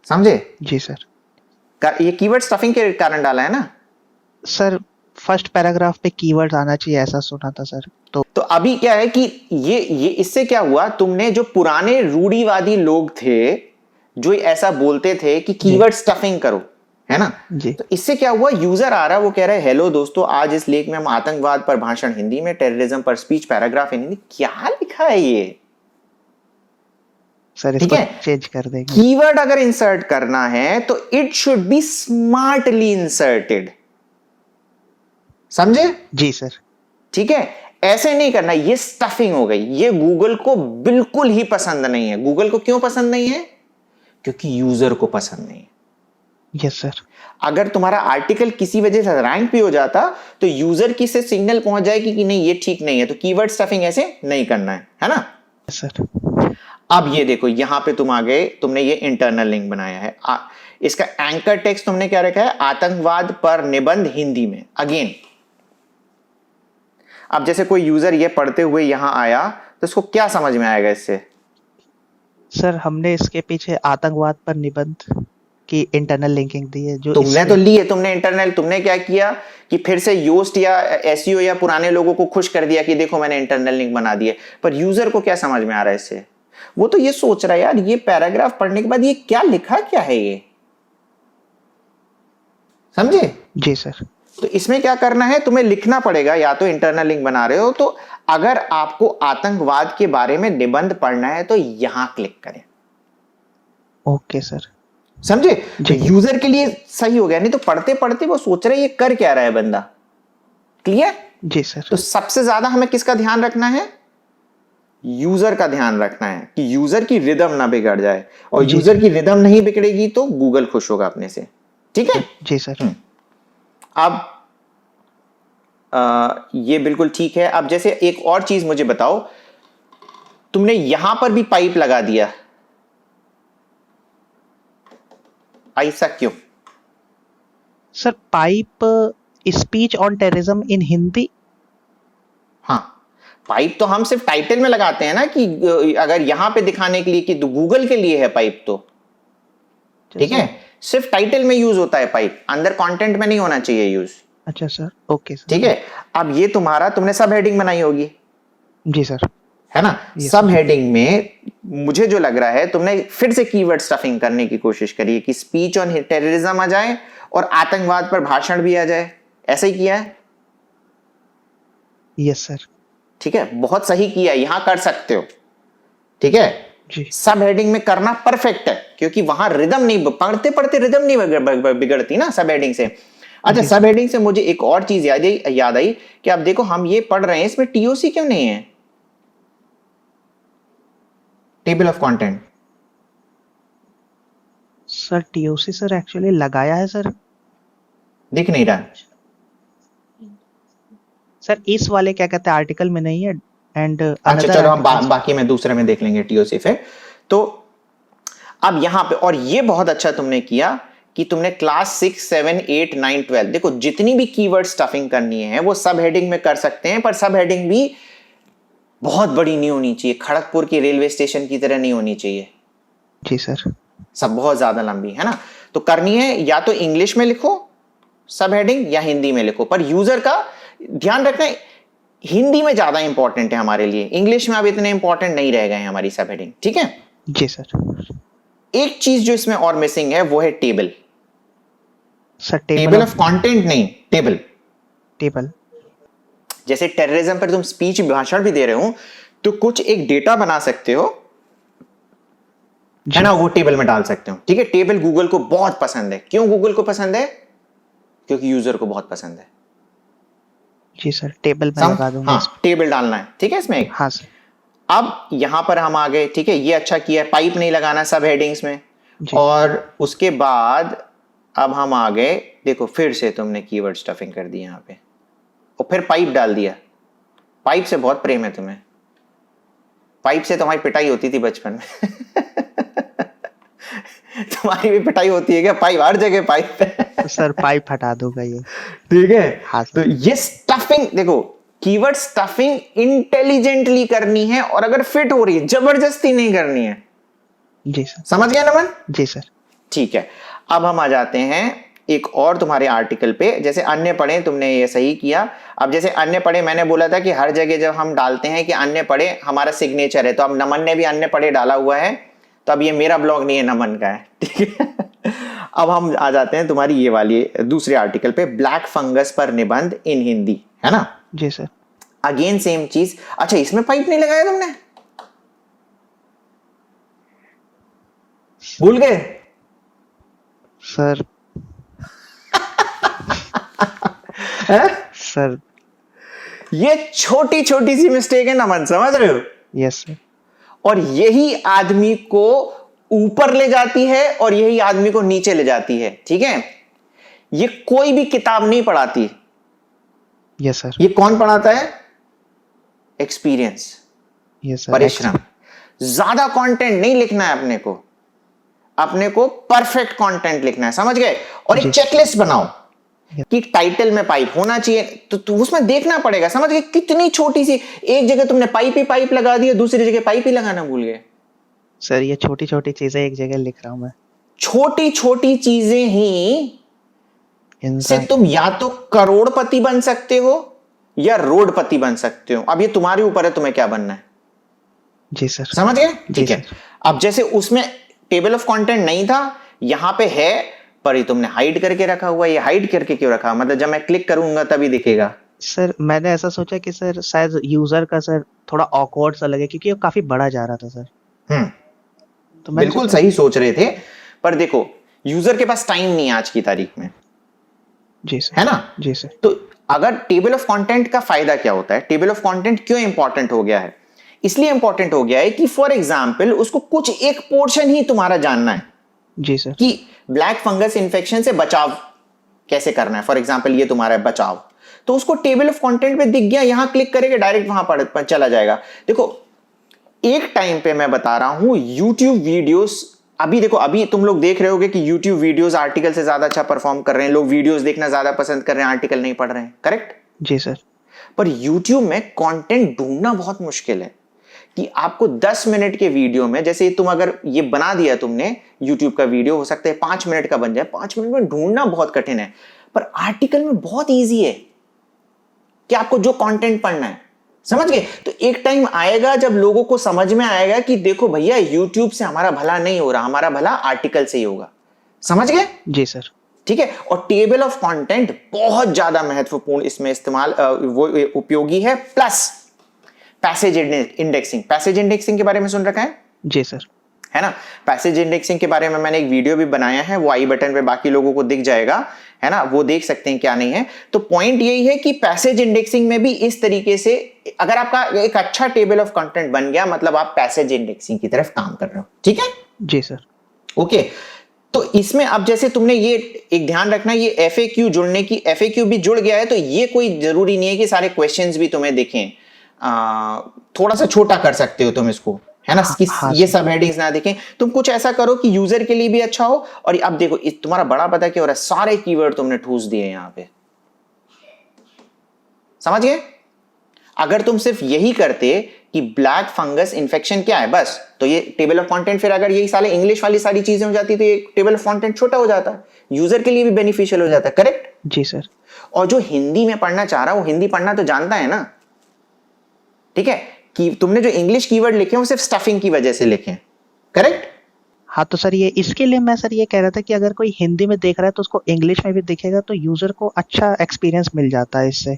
समझे? जी सर। ये कीवर्ड स्टफिंग के कारण डाला है ना। सर फर्स्ट पैराग्राफ पे कीवर्ड्स आना चाहिए ऐसा सुना था सर। तो अभी क्या है कि ये इससे क्या हुआ, तुमने जो पुराने रूढ़िवादी लोग थे जो ऐसा बोलते थे कि कीवर्ड स्टफिंग करो, है ना जी। तो इससे क्या हुआ, यूजर आ रहा है, वो कह रहा है हेलो दोस्तों, आज इस लेख में हम आतंकवाद पर भाषण हिंदी में, टेररिज्म पर स्पीच पैराग्राफ इन हिंदी। क्या लिखा है ये? सर इसको चेंज कर देंगे। कीवर्ड अगर इंसर्ट करना है तो it should be smartly inserted, समझे? जी सर। ठीक है, ऐसे नहीं करना, ये स्टफिंग हो गई। ये गूगल को बिल्कुल ही पसंद नहीं है। गूगल को क्यों पसंद नहीं है? क्योंकि यूजर को पसंद नहीं है। Yes sir. अगर तुम्हारा आर्टिकल किसी वजह से रैंक पे हो जाता तो यूजर की से सिग्नल पहुंच जाएगी कि नहीं ये ठीक नहीं है, तो कीवर्ड स्टफिंग ऐसे नहीं करना है ना। सर अब ये देखो, यहां पे तुम आ गए, तुमने ये इंटरनल लिंक बनाया है। इसका एंकर टेक्स्ट तुमने क्या रखा है, आतंकवाद पर निबंध हिंदी में। अगेन, अब जैसे कोई यूजर ये पढ़ते हुए यहां आया तो उसको क्या समझ में आएगा इससे? सर हमने इसके पीछे आतंकवाद पर निबंध की इंटरनल लिंकिंग दी है, जो तुमने तो ली है, तुमने इंटरनल, तुमने क्या किया कि फिर से योस्ट या एसईओ या पुराने लोगों को खुश कर दिया कि देखो मैंने इंटरनल लिंक बना दिए। पर यूजर को क्या समझ में आ रहा है इससे? वो तो ये सोच रहा है यार ये पैराग्राफ पढ़ने के बाद ये क्या लिखा क्या है ये, समझे? जी सर। तो इसमें क्या करना है, तुम्हें लिखना पड़ेगा, या तो इंटरनल लिंक बना रहे हो तो अगर आपको आतंकवाद के बारे में निबंध पढ़ना है तो यहां क्लिक करें। Okay sir. समझे? तो यूजर के लिए सही हो गया, नहीं तो पढ़ते पढ़ते वो सोच रहे हैं ये कर क्या रहा है बंदा। क्लियर? जी सर। तो सबसे ज्यादा हमें किसका ध्यान रखना है? यूजर का ध्यान रखना है कि यूजर की रिदम ना बिगड़ जाए, और जी यूजर की रिदम नहीं बिगड़ेगी तो गूगल खुश होगा अपने से। ठीक है, जी सर। अब ये बिल्कुल ठीक है। अब जैसे एक और चीज मुझे बताओ, तुमने यहां पर भी पाइप लगा दिया, ऐसा क्यों? Sir pipe speech on terrorism in Hindi. हाँ, पाइप तो हम सिर्फ टाइटल में लगाते हैं ना, कि अगर यहां पे दिखाने के लिए कि गूगल के लिए है पाइप, तो ठीक है, सिर्फ टाइटल में यूज होता है पाइप, अंदर कंटेंट में नहीं होना चाहिए यूज। अच्छा सर, ओके सर। ठीक है, अब ये तुम्हारा, तुमने सब हेडिंग बनाई होगी, जी सर। है ना? Yes, सब sir. हेडिंग में मुझे जो लग रहा है, तुमने फिर से कीवर्ड स्टफिंग करने की कोशिश करी है कि स्पीच ऑन टेररिज्म आ जाए और आतंकवाद पर भाषण भी आ जाए, ऐसा ही किया है। Yes sir. ठीक है, बहुत सही किया, यहां कर सकते हो। ठीक है, जी सब हेडिंग में करना परफेक्ट है, क्योंकि वहां रिदम नहीं, पढ़ते पढ़ते रिदम नहीं बिगड़ती ना सब हेडिंग से। अच्छा, जी। सब हेडिंग से मुझे एक और चीज याद आई कि अब देखो हम ये पढ़ रहे हैं, इसमें टीओसी क्यों नहीं है, table of content? Sir TOC sir actually लगाया है सर। दिख नहीं रहा। सर इस वाले क्या कहते हैं आर्टिकल में नहीं है, एंड अच्छा चलो, हम बाकी में दूसरे में देख लेंगे टीओसी पे। तो अब यहां पे, और ये बहुत अच्छा तुमने किया कि तुमने क्लास 6, 7, 8, 9, 12, देखो जितनी भी कीवर्ड स्टफिंग करनी है वो सब हेडिंग में कर सकते हैं, पर सब हेडिंग भी बहुत बड़ी नहीं होनी चाहिए, खड़गपुर की रेलवे स्टेशन की तरह नहीं होनी चाहिए। जी सर। सब बहुत ज्यादा लंबी है ना, तो करनी है या तो इंग्लिश में लिखो सब हेडिंग, या हिंदी में लिखो, पर यूजर का ध्यान रखना, हिंदी में ज्यादा इंपॉर्टेंट है हमारे लिए, इंग्लिश में अब इतने इंपॉर्टेंट नहीं रह गए हमारी सब हेडिंग। ठीक है, जी सर। एक चीज जो इसमें और मिसिंग है वो है table. Sir table of content नहीं, टेबल। टेबल। जैसे टेररिज्म पर तुम स्पीच भाषण भी दे रहे हो, तो कुछ एक डेटा बना सकते हो, है ना, वो टेबल में डाल सकते हो। ठीक है, टेबल गूगल को बहुत पसंद है। क्यों गूगल को पसंद है? क्योंकि यूजर को बहुत पसंद है। जी सर, टेबल में लगा दूंगा। हाँ, टेबल डालना है। ठीक है, इसमें एक, हाँ सर। अब यहां पर हम आ गए। ठीक है, ये अच्छा किया है, पाइप नहीं लगाना सब हेडिंग्स में। जी। और उसके बाद अब हम आ गए, देखो फिर से तुमने कीवर्ड स्टफिंग कर दी यहां पे, और फिर पाइप डाल दिया। पाइप से बहुत प्रेम है तुम्हें, पाइप से तुम्हारी पिटाई होती थी बचपन में तुम्हारी भी पिटाई होती है क्या? पाइप, हर जगह पाइप है। सर पाइप हटा दूंगा ये। ठीक है, हाँ तो ये स्टफिंग, देखो कीवर्ड स्टफिंग इंटेलिजेंटली करनी है, और अगर फिट हो रही है, जबरदस्ती नहीं करनी है। जी सर। समझ गया नमन? जी सर। ठीक है, अब हम आ जाते हैं एक और तुम्हारे आर्टिकल पे। जैसे अन्य पढ़े, तुमने ये सही किया। अब जैसे अन्य पढ़े, मैंने बोला था कि हर जगह जब हम डालते हैं कि अन्य पढ़े, हमारा सिग्नेचर है, तो अब नमन ने भी अन्य पढ़े डाला हुआ है, तो अब ये मेरा ब्लॉग नहीं है, नमन का है। ठीक है, अब हम आ जाते हैं तुम्हारी ये वाली दूसरे आर्टिकल पे, ब्लैक फंगस पर निबंध इन हिंदी, है ना? जी सर। अगेन सेम चीज। अच्छा, इसमें पाइप नहीं लगाया तुमने, भूल गए? सर सर ये छोटी छोटी सी मिस्टेक है नमन, समझ रहे हो? Yes sir. और यही आदमी को ऊपर ले जाती है और यही आदमी को नीचे ले जाती है। ठीक है, ये कोई भी किताब नहीं पढ़ाती। Yes sir. ये कौन पढ़ाता है? Experience, yes sir. परिश्रम। ज्यादा कंटेंट नहीं लिखना है अपने को, अपने को परफेक्ट कंटेंट लिखना है, समझ गए? और एक चेकलिस्ट बनाओ कि टाइटल में पाइप होना चाहिए, तो उसमें देखना पड़ेगा, समझ गए? कितनी छोटी सी, एक जगह तुमने पाइप ही पाइप लगा दिया, दूसरी जगह पाइप ही लगाना भूल गए। सर ये छोटी छोटी चीजें एक जगह लिख रहा हूं मैं। छोटी छोटी चीजें ही से तुम या तो करोड़पति बन सकते हो या रोडपति बन सकते हो। अब ये तुम्हारे ऊपर है, तुम्हें क्या बनना है। जी सर। समझ गए? ठीक है, सर। अब जैसे उसमें टेबल ऑफ कंटेंट नहीं था, यहां पे है, पर ये तुमने हाइड करके रखा हुआ है। ये हाइड करके क्यों रखा? मतलब जब मैं क्लिक करूंगा तभी दिखेगा। सर मैंने ऐसा सोचा कि सर शायद यूजर का सर थोड़ा ऑकवर्ड सा लगे, क्योंकि वो काफी बड़ा जा रहा था सर। तो बिल्कुल सही सोच रहे थे, पर देखो यूजर के पास टाइम नहीं है आज की तारीख में। जी सर। है ना? जी सर। तो अगर टेबल ऑफ कंटेंट का फायदा क्या होता है, टेबल ऑफ कंटेंट क्यों इंपॉर्टेंट हो गया है? इसलिए इंपॉर्टेंट हो गया है कि फॉर एग्जाम्पल उसको कुछ एक पोर्शन ही तुम्हारा जानना है जी सर। कि ब्लैक फंगस इन्फेक्शन से बचाव कैसे करना है। फॉर एग्जाम्पल ये तुम्हारा है बचाव, तो उसको टेबल ऑफ कंटेंट पे दिख गया, यहां क्लिक करेगा डायरेक्ट वहां पर चला जाएगा। देखो एक टाइम पे मैं बता रहा हूं YouTube वीडियोस, अभी देखो अभी तुम लोग देख रहे होगे कि YouTube वीडियोस आर्टिकल से ज्यादा अच्छा परफॉर्म कर रहे हैं, लोग वीडियोस देखना ज्यादा पसंद कर रहे हैं, आर्टिकल नहीं पढ़ रहे हैं, करेक्ट? जी सर। पर YouTube में कंटेंट ढूंढना बहुत मुश्किल है कि आपको 10 मिनट के वीडियो में, जैसे तुम अगर ये बना दिया तुमने YouTube का वीडियो, हो सकता है 5 मिनट का बन जाए, 5 मिनट में ढूंढना बहुत कठिन है। पर आर्टिकल में बहुत ईजी है कि आपको जो कंटेंट पढ़ना है, समझ गए? तो एक टाइम आएगा जब लोगों को समझ में आएगा कि देखो भैया YouTube से हमारा भला नहीं हो रहा, हमारा भला आर्टिकल से ही होगा। समझ गए? जी सर। ठीक है। और टेबल ऑफ कंटेंट बहुत ज्यादा महत्वपूर्ण इसमें इस्तेमाल वो उपयोगी है। Plus passage indexing, passage indexing के बारे में सुन रखा है? जी सर। है ना? पैसेज इंडेक्सिंग के बारे में मैंने एक वीडियो भी बनाया है, वो आई बटन पे बाकी लोगों को दिख जाएगा, है ना? वो देख सकते हैं क्या नहीं है। तो पॉइंट यही है कि पैसेज इंडेक्सिंग में भी इस तरीके से अगर आपका एक अच्छा टेबल ऑफ कंटेंट बन गया, मतलब आप पैसेज इंडेक्सिंग की तरफ काम कर रहे हो। ठीक है? जी सर। ओके। तो इसमें अब जैसे तुमने ये एक ध्यान रखना, ये FAQ जुड़ने की, FAQ भी जुड़ गया है तो ये कोई जरूरी नहीं है कि सारे क्वेश्चंस भी तुम्हें दिखें। थोड़ा सा छोटा कर सकते हो तुम इसको, है ना? हाँ, ये सब हेडिंग्स ना दिखें। तुम कुछ ऐसा करो कि यूजर के लिए भी अच्छा हो। और अब देखो तुम्हारा बड़ा पता क्या हो रहा है, सारे कीवर्ड तुमने ठूस दिए यहां पे, समझ गए? अगर तुम सिर्फ यही करते कि ब्लैक फंगस इन्फेक्शन क्या है बस, तो ये टेबल ऑफ कंटेंट, फिर अगर यही साले इंग्लिश वाली सारी चीजें हो जाती तो ये टेबल ऑफ कंटेंट छोटा हो जाता है, यूजर के लिए भी बेनिफिशियल हो जाता है, करेक्ट? जी सर। और जो हिंदी में पढ़ना चाह रहा है वो हिंदी पढ़ना तो जानता है ना, ठीक है? कि तुमने जो इंग्लिश कीवर्ड लिखे हैं वो सिर्फ स्टफिंग की वजह से लिखे हैं, करेक्ट? हाँ तो सर ये इसके लिए मैं सर ये कह रहा था कि अगर कोई हिंदी में देख रहा है तो उसको इंग्लिश में भी दिखेगा तो यूजर को अच्छा एक्सपीरियंस मिल जाता है इससे,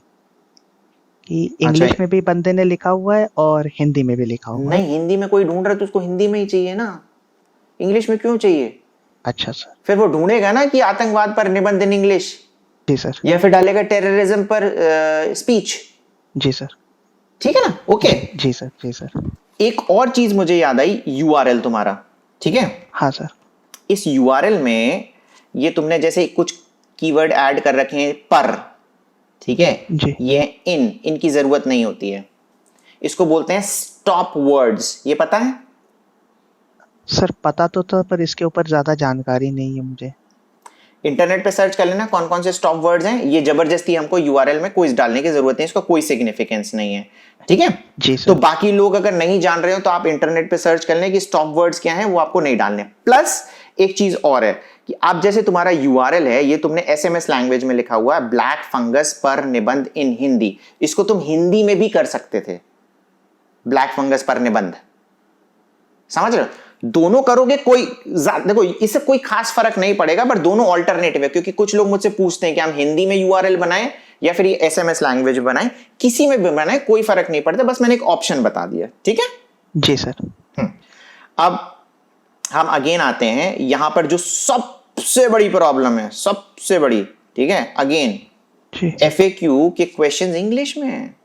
कि इंग्लिश में भी बंदे ने लिखा हुआ है और हिंदी में भी लिखा हुआ है। नहीं, हिंदी में कोई ढूंढ रहा है तो उसको हिंदी में ही चाहिए ना, इंग्लिश में क्यों चाहिए? अच्छा सर। फिर वो ढूंढेगा ना कि आतंकवाद पर निबंध इन इंग्लिश, जी सर। या फिर डालेगा टेररिज्म पर स्पीच। जी सर। ठीक है ना? ओके। जी सर। जी सर। एक और चीज मुझे याद आई, URL तुम्हारा, ठीक है? हाँ सर। इस URL में ये तुमने जैसे कुछ कीवर्ड ऐड कर रखे हैं पर, ठीक है? जी। ये इनकी जरूरत नहीं होती है, इसको बोलते हैं स्टॉप वर्ड्स। ये पता है? सर पता तो था पर इसके ऊपर ज्यादा जानकारी नहीं है मुझे। इंटरनेट पे सर्च कर लेना कौन कौन से स्टॉप वर्ड्स हैं। ये जबरदस्ती हमको URL में कोई डालने की जरूरत नहीं, इसका कोई सिग्निफिकेंस नहीं है, ठीक है? जी सर। तो बाकी लोग अगर नहीं जान रहे हो तो आप इंटरनेट पे सर्च कर लें कि स्टॉप वर्ड्स क्या हैं, वो आपको नहीं डालने। प्लस एक चीज और है कि आप जैसे तुम्हारा URL है, ये तुमने SMS लैंग्वेज में लिखा हुआ है, ब्लैक फंगस पर निबंध इन हिंदी, इसको तुम हिंदी में भी कर सकते थे, ब्लैक फंगस पर निबंध, समझ रहे हो? दोनों करोगे कोई देखो इससे कोई खास फर्क नहीं पड़ेगा, पर दोनों ऑल्टरनेटिव है। क्योंकि कुछ लोग मुझसे पूछते हैं कि हम हिंदी में URL बनाएं या फिर ये SMS लैंग्वेज में बनाएं, किसी में भी बनाएं कोई फर्क नहीं पड़ता, बस मैंने एक ऑप्शन बता दिया, ठीक है? जी सर। अब हम अगेन आते हैं यहां पर जो सबसे बड़ी प्रॉब्लम है, सबसे बड़ी, ठीक है? अगेन FAQ के क्वेश्चंस इंग्लिश में है।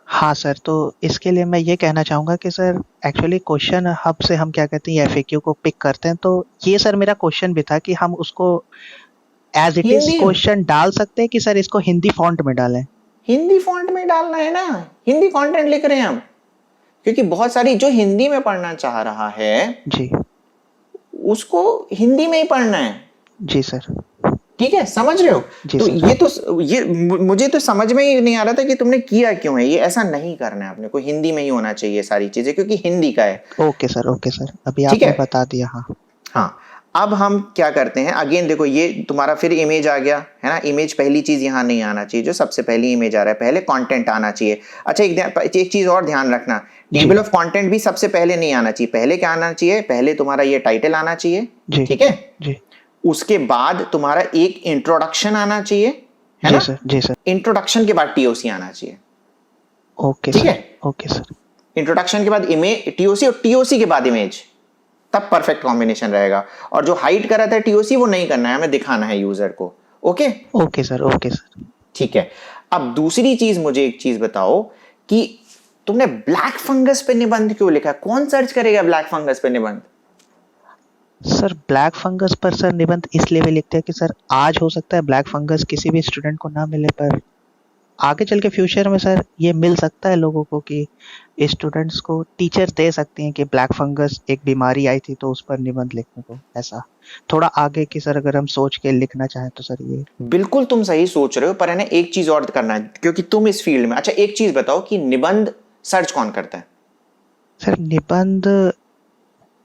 हाँ सर, तो इसके लिए मैं ये कहना चाहूँगा कि सर एक्चुअली क्वेश्चन हब से हम क्या कहते हैं FAQ को पिक करते हैं, तो ये सर मेरा क्वेश्चन भी था कि हम उसको एज इट इज क्वेश्चन डाल सकते हैं कि सर इसको हिंदी फॉन्ट में डालें? हिंदी फॉन्ट में डालना है ना, हिंदी कंटेंट लिख रहे हैं हम, क्योंकि बहुत सारी जो हिंदी में पढ़ना चाह रहा है जी उसको हिंदी में ही पढ़ना है। जी सर। ठीक है, समझ रहे हो? तो ये मुझे तो समझ में ही नहीं आ रहा था कि तुमने किया क्यों है। ये ऐसा नहीं करना है, अपने को हिंदी में ही होना चाहिए सारी चीजें, क्योंकि हिंदी का है। ओके सर, अभी आपने बता दिया। हाँ, अब हम क्या करते हैं, अगेन देखो ये तुम्हारा फिर इमेज आ गया है ना। इमेज पहली चीज यहाँ नहीं आना चाहिए, जो सबसे पहली इमेज आ रहा है, पहले कंटेंट आना चाहिए। अच्छा एक चीज और ध्यान रखना, टेबल ऑफ कंटेंट भी सबसे पहले नहीं आना चाहिए। पहले क्या आना चाहिए? पहले तुम्हारा ये टाइटल आना चाहिए, ठीक है जी। उसके बाद तुम्हारा एक इंट्रोडक्शन आना चाहिए, है ना? जी सर। इंट्रोडक्शन के बाद TOC आना चाहिए। ओके, ठीक है? Okay sir. इंट्रोडक्शन के बाद इमेज TOC, और TOC के बाद इमेज, तब परफेक्ट कॉम्बिनेशन रहेगा। और जो हाइड करा था TOC वो नहीं करना है, हमें दिखाना है यूजर को। Okay okay sir. ठीक है। अब दूसरी चीज, मुझे एक चीज बताओ कि तुमने ब्लैक फंगस पे निबंध क्यों लिखा? कौन सर्च करेगा ब्लैक फंगस पे निबंध? सर ब्लैक फंगस पर सर निबंध इसलिए भी लिखते हैं कि सर आज हो सकता है ब्लैक फंगस किसी भी स्टूडेंट को ना मिले, पर आगे चल के फ्यूचर में सर ये मिल सकता है लोगों को, कि स्टूडेंट्स को टीचर दे सकती हैं कि ब्लैक फंगस एक बीमारी आई थी तो उस पर निबंध लिखने को। ऐसा थोड़ा आगे की सर अगर हम सोच के लिखना चाहें तो सर ये। बिल्कुल तुम सही सोच रहे हो, पर है ना एक चीज और करना है क्योंकि तुम इस फील्ड में। अच्छा एक चीज बताओ कि निबंध सर्च कौन करता है? सर निबंध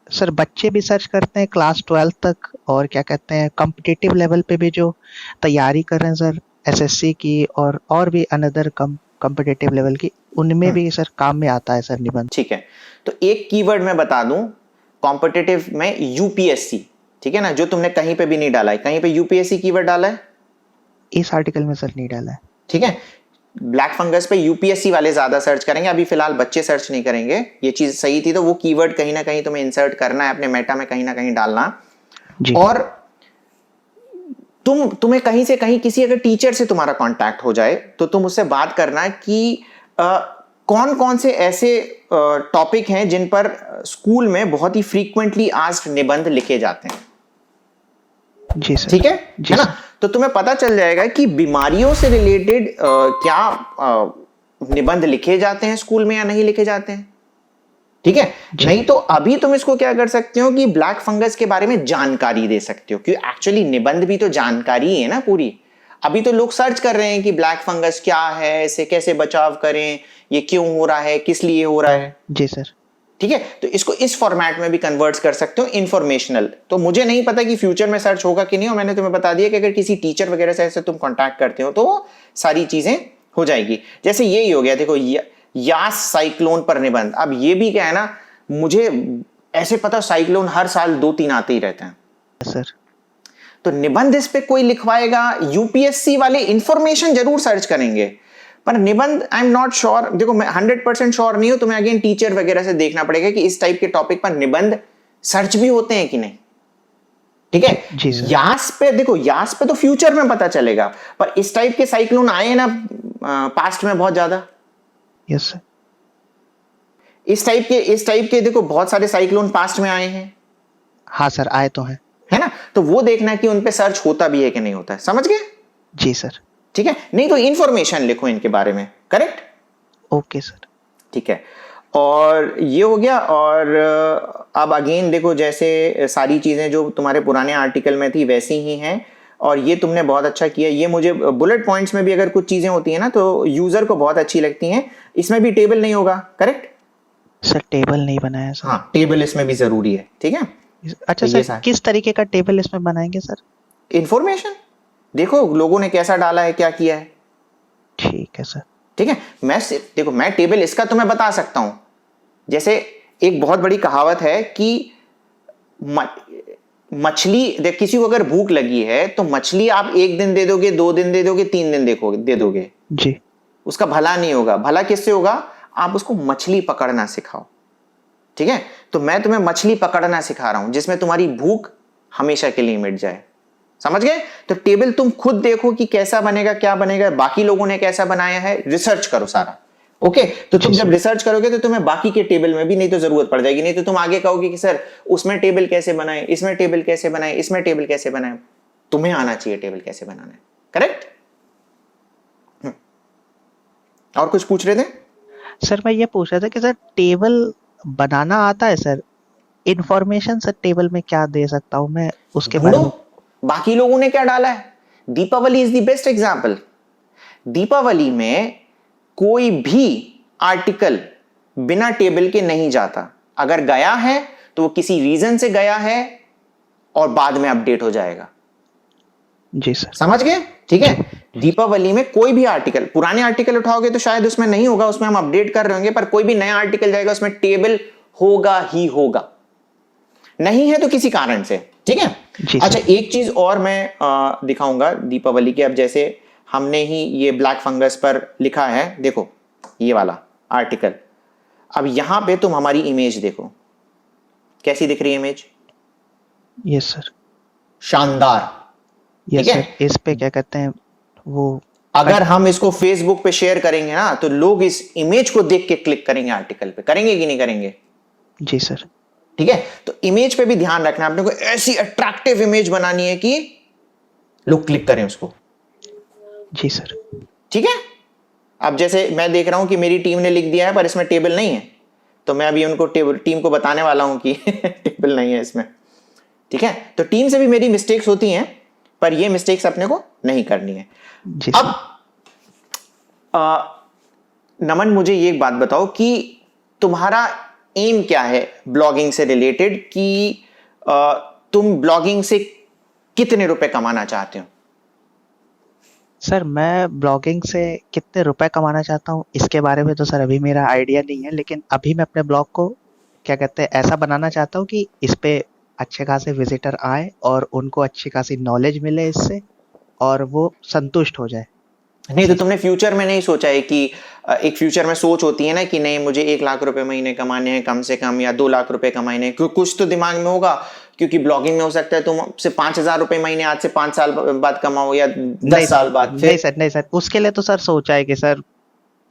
सर बच्चे भी सर्च करते हैं क्लास 12 तक, और क्या कहते हैं कॉम्पिटिटिव लेवल पे भी जो तैयारी कर रहे हैं सर एसएससी की और भी अनदर कॉम्पिटिटिव लेवल की, उनमें भी सर काम में आता है सर निबंध। ठीक है, तो एक कीवर्ड मैं बता दूं कॉम्पिटिटिव में, यूपीएससी। ठीक है ना, जो तुमने कहीं पे भी नहीं डाला है, कहीं पे यूपीएससी कीवर्ड डाला है? इस आर्टिकल में सर नहीं डाला है। ठीक है, ब्लैक फंगस पे यूपीएससी वाले ज्यादा सर्च करेंगे, अभी फिलहाल बच्चे सर्च नहीं करेंगे। ये चीज सही थी, तो वो कीवर्ड कहीं ना कहीं तुम्हें इंसर्ट करना है अपने मेटा में, कहीं ना कहीं डालना। जी। और तुम्हें कहीं से कहीं किसी अगर टीचर से तुम्हारा कांटेक्ट हो जाए तो तुम उससे बात करना कि कौन कौन से ऐसे टॉपिक हैं जिन पर स्कूल में बहुत ही फ्रीक्वेंटली आस्क्ड निबंध लिखे जाते हैं। जी सर। ठीक है, जी है ना? सर। तो तुम्हें पता चल जाएगा कि बीमारियों से रिलेटेड क्या निबंध लिखे जाते हैं स्कूल में या नहीं लिखे जाते हैं। ठीक है, नहीं तो अभी तुम इसको क्या कर सकते हो कि ब्लैक फंगस के बारे में जानकारी दे सकते हो, क्योंकि एक्चुअली निबंध भी तो जानकारी है ना पूरी। अभी तो लोग सर्च कर रहे हैं कि ब्लैक फंगस क्या है, इसे कैसे बचाव करें, ये क्यों हो रहा है, किस लिए हो रहा है। जी सर। ठीक है, तो इसको इस फॉर्मेट में भी कन्वर्ट कर सकते हो, इंफॉर्मेशनल। तो मुझे नहीं पता कि फ्यूचर में सर्च होगा कि नहीं, और मैंने तुम्हें बता दिया कि अगर किसी टीचर वगैरह से ऐसे तुम कांटेक्ट करते हो तो सारी चीजें हो जाएगी। जैसे यही हो गया, देखो यास साइक्लोन पर निबंध। अब ये भी क्या है ना, मुझे ऐसे पता साइक्लोन हर साल 2-3 आते ही रहते हैं सर। तो निबंध इस पे कोई लिखवाएगा? यूपीएससी वाले इंफॉर्मेशन जरूर सर्च करेंगे, पर निबंध आई एम नॉट श्योर। देखो मैं 100% श्योर नहीं हूं, तुम्हें अगेन टीचर वगैरह से देखना पड़ेगा कि इस टाइप के टॉपिक पर निबंध सर्च भी होते हैं कि नहीं। ठीक है, जी सर। यास पे देखो, यास पे तो फ्यूचर में पता चलेगा, पर इस टाइप के साइक्लोन आए ना पास्ट में बहुत ज्यादा। Yes sir. इस टाइप के देखो बहुत सारे साइक्लोन पास्ट में आए हैं। हाँ सर आए तो हैं। है ना, तो वो देखना कि उन पे सर्च होता भी है कि नहीं होता है। समझ गए? जी सर। ठीक है, नहीं तो इंफॉर्मेशन लिखो इनके बारे में। करेक्ट? Okay sir. ठीक है, और ये हो गया। और अब अगेन देखो, जैसे सारी चीजें जो तुम्हारे पुराने आर्टिकल में थी वैसी ही हैं, और ये तुमने बहुत अच्छा किया। ये मुझे बुलेट पॉइंट्स में भी अगर कुछ चीजें होती हैं ना तो यूजर को बहुत अच्छी लगती हैं। इसमें भी टेबल नहीं होगा। करेक्ट? सर टेबल नहीं बनाया सर। हाँ, टेबल इसमें भी जरूरी है। ठीक है, अच्छा तो सर किस तरीके का टेबल इसमें बनाएंगे सर? इंफॉर्मेशन देखो लोगों ने कैसा डाला है, क्या किया है। ठीक है सर। ठीक है, देखो मैं टेबल इसका तुम्हें बता सकता हूं। जैसे एक बहुत बड़ी कहावत है कि मछली देख, किसी को अगर भूख लगी है तो मछली आप 1 दिन दे दोगे, 2 दिन दे दोगे, 3 दिन दे दोगे, जी। उसका भला नहीं होगा। भला किससे होगा? आप उसको मछली पकड़ना सिखाओ। ठीक है, तो मैं तुम्हें मछली पकड़ना सिखा रहा हूं जिसमें तुम्हारी भूख हमेशा के लिए मिट जाए। समझ गए? तो टेबल तुम खुद देखो कि कैसा बनेगा, क्या बनेगा, बाकी लोगों ने कैसा बनाया है, रिसर्च करो सारा। ओके, तो तुम जब रिसर्च करोगे तो तुम्हें बाकी के टेबल में भी नहीं तो जरूरत पड़ जाएगी। नहीं तो तुम आगे कहोगे कि सर उसमें टेबल कैसे बनाए, इसमें टेबल कैसे बनाए, इसमें टेबल कैसे बनाए। तुम्हें आना चाहिए टेबल कैसे बनाना है। करेक्ट? और कुछ पूछ रहे थे? सर मैं ये पूछ रहा था कि सर टेबल बनाना आता है सर, इंफॉर्मेशन सर टेबल में क्या दे सकता हूं मैं उसके बारे में? बाकी लोगों ने क्या डाला है। Deepawali is the best example. Deepawali में कोई भी आर्टिकल बिना टेबल के नहीं जाता। अगर गया है तो वो किसी रीजन से गया है और बाद में अपडेट हो जाएगा। जी सर। समझ गए? ठीक है, दीपावली में कोई भी आर्टिकल, पुराने आर्टिकल उठाओगे तो शायद उसमें नहीं होगा, उसमें हम अपडेट कर रहे होंगे, पर कोई भी नया आर्टिकल जाएगा उसमें टेबल होगा ही होगा। नहीं है तो किसी कारण से। ठीक है, अच्छा एक चीज और मैं दिखाऊंगा दीपावली के। अब जैसे हमने ही ये ब्लैक फंगस पर लिखा है, देखो ये वाला आर्टिकल। अब यहां पे तुम हमारी इमेज देखो, कैसी दिख रही है इमेज? Yes sir. शानदार। Yes sir. इस पे क्या कहते हैं वो अगर हम इसको फेसबुक पे शेयर करेंगे ना तो लोग इस इमेज को देख के क्लिक करेंगे आर्टिकल पे, करेंगे कि नहीं करेंगे? जी सर। ठीक है, तो इमेज पे भी ध्यान रखना है, आपने को ऐसी अट्रैक्टिव इमेज बनानी है कि लोग क्लिक करें उसको। जी सर। ठीक है, अब जैसे मैं देख रहा हूं कि मेरी टीम ने लिख दिया है पर इसमें टेबल नहीं है, तो मैं अभी उनको टीम को बताने वाला हूं कि टेबल नहीं है इसमें। ठीक है, तो टीम से भी मेरी मिस्टेक्स होती हैं, पर ये मिस्टेक्स अपने को नहीं करनी है। जी अब नमन, मुझे ये एक बात बताओ कि तुम्हारा एम क्या है ब्लॉगिंग से रिलेटेड, कि तुम ब्लॉगिंग से कितने रुपए कमाना चाहते हो? सर, मैं ब्लॉगिंग से कितने रुपए कमाना चाहता हूँ इसके बारे में तो सर अभी मेरा आइडिया नहीं है, लेकिन अभी मैं अपने ब्लॉग को क्या कहते हैं ऐसा बनाना चाहता हूँ कि इस पे अच्छे खासे विजिटर आए और उनको अच्छी खासी नॉलेज मिले इससे, और वो संतुष्ट हो जाए। नहीं, तो तुमने फ्यूचर में नहीं सोचा है कि एक फ्यूचर में सोच होती है ना कि नहीं मुझे 1 लाख रुपए महीने कमाने हैं कम से कम, या 2 लाख रुपए कमाने हैं, कुछ तो दिमाग में होगा, क्योंकि ब्लॉगिंग में हो सकता है तुम सिर्फ 5,000 रुपए महीने आज से 5 साल बाद कमाओ या 10 साल बाद। नहीं सर, उसके लिए तो सर सोचा है कि सर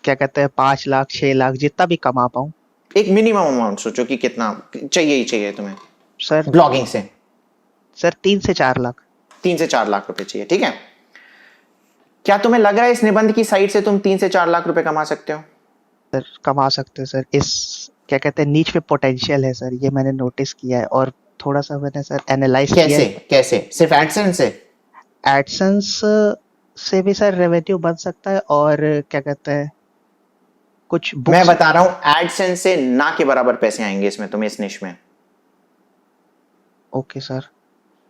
क्या कहते हैं 5 लाख 6 लाख जितना भी कमा पाऊँ। एक मिनिमम अमाउंट सोचो कि कितना चाहिए ही चाहिए तुम्हें सर ब्लॉगिंग से। सर 3 से 4 लाख। 3 से 4 लाख रुपए चाहिए, ठीक है। क्या तुम्हें लग रहा है इस निबंध की साइट से तुम 3 से 4 लाख रुपए कमा सकते हो? सर कमा सकते हैं सर, इस क्या कहते हैं नीच पे पोटेंशियल है सर, ये मैंने नोटिस किया है और थोड़ा सा मैंने सर एनालाइज किया है। कैसे? सिर्फ एडसेंस से? एडसेंस से भी सर रेवेन्यू बन सकता है, और क्या कहते हैं कुछ मैं बता रहा हूं एडसेंस से ना के बराबर पैसे आएंगे इसमें तुम्हें, इस निश में। Okay sir.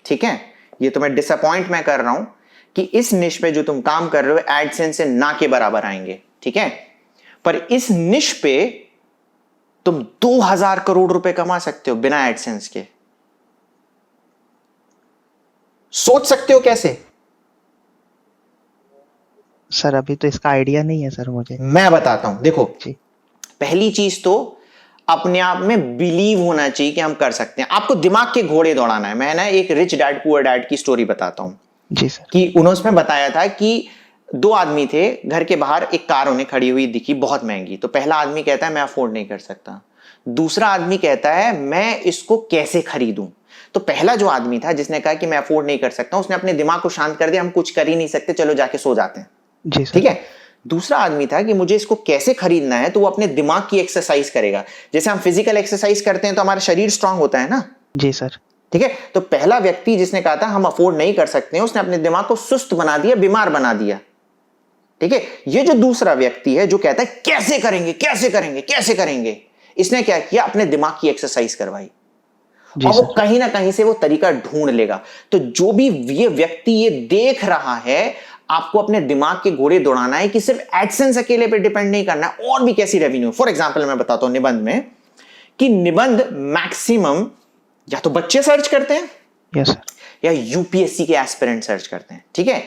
ठीक है, ये तुम्हें डिसअपॉइंट मैं कर रहा हूं कि इस निश पे जो तुम काम कर रहे हो एडसेंस से ना के बराबर आएंगे, ठीक है, पर इस निश पे तुम 2000 करोड़ रुपए कमा सकते हो बिना एडसेंस के। सोच सकते हो कैसे? सर अभी तो इसका आइडिया नहीं है सर मुझे। मैं बताता हूं, देखो जी। पहली चीज तो अपने आप में बिलीव होना चाहिए कि हम कर सकते हैं। आपको दिमाग के घोड़े दौड़ाना है। मैं ना एक रिच डैड पुअर डैड की स्टोरी बताता हूं जी सर। कि उन्होंने बताया था कि 2 आदमी थे, घर के बाहर एक कार उन्हें खड़ी हुई दिखी बहुत महंगी। तो पहला आदमी कहता है मैं अफोर्ड नहीं कर सकता, दूसरा आदमी कहता है मैं इसको कैसे खरीदूं। तो पहला जो आदमी था जिसने कहा कि मैं अफोर्ड नहीं कर सकता, उसने अपने दिमाग को शांत कर दिया, हम कुछ कर ही नहीं सकते, चलो जाके सो जाते हैं। जी सर। ठीक है, दूसरा आदमी था कि मुझे इसको कैसे खरीदना है, तो वो अपने दिमाग की एक्सरसाइज करेगा। जैसे हम फिजिकल एक्सरसाइज करते हैं तो हमारा शरीर स्ट्रांग होता है ना। जी सर। ठीक है, तो पहला व्यक्ति जिसने कहा था हम अफोर्ड नहीं कर सकते हैं, उसने अपने दिमाग को सुस्त बना दिया, बीमार बना दिया। ठीक है, ये जो दूसरा व्यक्ति है जो कहता है कैसे करेंगे कैसे करेंगे कैसे करेंगे, इसने क्या किया, अपने दिमाग की एक्सरसाइज करवाई और वो कहीं ना कहीं से वो तरीका ढूंढ लेगा। तो जो भी ये व्यक्ति ये देख रहा है, आपको अपने दिमाग के घोड़े दौड़ाना है कि सिर्फ एडसेंस अकेले पे डिपेंड नहीं करना है, और भी कैसी रेवेन्यू। फॉर एग्जांपल मैं बताता हूं निबंध में कि निबंध मैक्सिमम या तो बच्चे सर्च करते हैं, यस सर, या यूपीएससी के एस्पिरेंट सर्च करते हैं। ठीक है,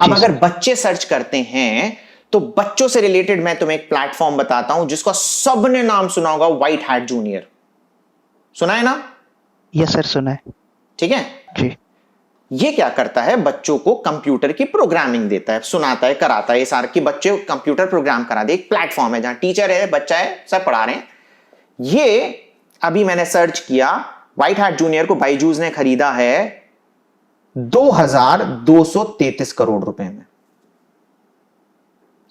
अब अगर बच्चे सर्च करते हैं तो बच्चों से रिलेटेड मैं तुम्हें एक प्लेटफॉर्म बताता हूं जिसका सबने नाम सुना होगा, व्हाइट हैट जूनियर। सुना है ना? यस सर सुना है। ठीक है जी। ये क्या करता है, बच्चों को कंप्यूटर की प्रोग्रामिंग देता है, सुनाता है, कराता है, ये सारे कि बच्चे कंप्यूटर प्रोग्राम करा दे। एक प्लेटफॉर्म है जहां टीचर है, बच्चा है, सब पढ़ा रहे हैं। ये अभी मैंने सर्च किया, व्हाइट हैट जूनियर को बायजूस ने खरीदा है 2233 करोड़ रुपए में,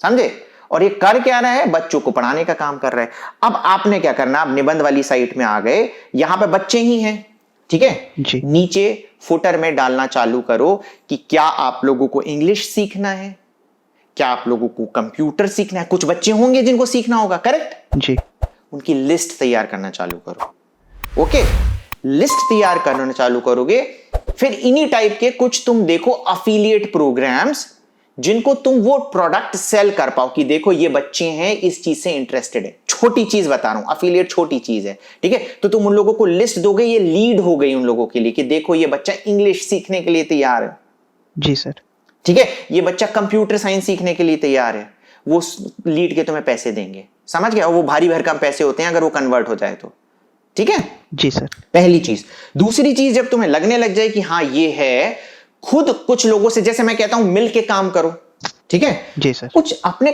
समझे? और ये कर क्या रहा है, बच्चों को पढ़ाने का काम कर रहा है। अब आपने क्या करना, आप निबंध वाली साइट में आ गए, यहां पे बच्चे ही हैं, ठीक है जी। नीचे फुटर में डालना चालू करो कि क्या आप लोगों को इंग्लिश सीखना है, क्या आप लोगों को कंप्यूटर सीखना है। कुछ बच्चे होंगे जिनको सीखना होगा, करेक्ट? जी। उनकी लिस्ट तैयार करना चालू करो। ओके, लिस्ट तैयार करना चालू करोगे, फिर इन्हीं टाइप के कुछ तुम देखो अफिलिएट प्रोग्राम्स जिनको तुम वो प्रोडक्ट सेल कर पाओ कि देखो ये बच्चे हैं इस चीज से इंटरेस्टेड है। छोटी चीज बता रहा हूं, अफिलिएट छोटी चीज है, ठीक है। तो तुम उन लोगों को लिस्ट दोगे, ये लीड हो गई उन लोगों के लिए कि देखो ये बच्चा इंग्लिश सीखने के लिए तैयार है। जी सर। ठीक है, ये बच्चा कंप्यूटर साइंस सीखने के लिए तैयार है, वो लीड के तुम्हें पैसे देंगे, समझ गया? वो भारी भरकम पैसे होते हैं अगर वो कन्वर्ट हो जाए तो। ठीक है, जी सर। पहली चीज। दूसरी चीज, जब तुम्हें लगने लग जाए कि हाँ ये है, खुद कुछ लोगों से, जैसे मैं कहता हूं मिल के काम करो। ठीक है? जी सर। कुछ अपने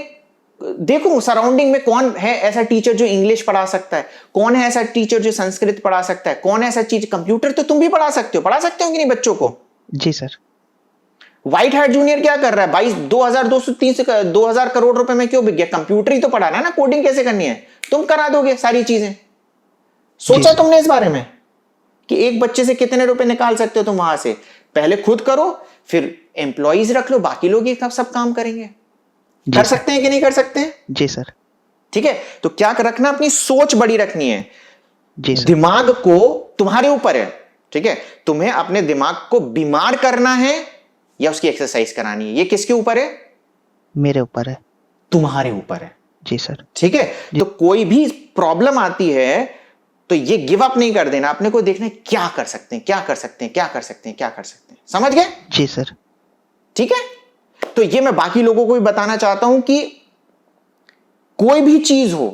देखो सराउंडिंग में कौन है ऐसा टीचर जो इंग्लिश पढ़ा सकता है, कौन है ऐसा टीचर जो संस्कृत पढ़ा सकता है, कौन है ऐसा चीज, कंप्यूटर तो तुम भी पढ़ा सकते हो कि नहीं बच्चों को? जी सर। व्हाइट हैट जूनियर क्या कर रहा है? 2200 करोड़ रुपए में क्यों बिक गया? कंप्यूटर ही तो पढ़ा रहा है ना, कोडिंग कैसे करनी है तुम करा दोगे सारी चीजें। सोचा तुमने इस बारे में कि एक बच्चे से कितने रुपए निकाल सकते हो तुम वहां से? पहले खुद करो, फिर एम्प्लॉइज रख लो, बाकी लोग ये सब काम करेंगे। कर सकते हैं कि नहीं कर सकते हैं? जी सर। ठीक है, तो क्या रखना, अपनी सोच बड़ी रखनी है। जी सर। दिमाग को तुम्हारे ऊपर है, ठीक है, तुम्हें अपने दिमाग को बीमार करना है या उसकी एक्सरसाइज करानी है, ये किसके ऊपर है? मेरे ऊपर है। तुम्हारे ऊपर है। जी सर। ठीक है, तो कोई भी प्रॉब्लम आती है तो ये गिव अप नहीं कर देना, अपने को देखना है क्या कर सकते हैं, क्या कर सकते हैं, क्या कर सकते हैं, क्या कर सकते हैं। समझ गए? जी सर। ठीक है, तो ये मैं बाकी लोगों को भी बताना चाहता हूं कि कोई भी चीज हो,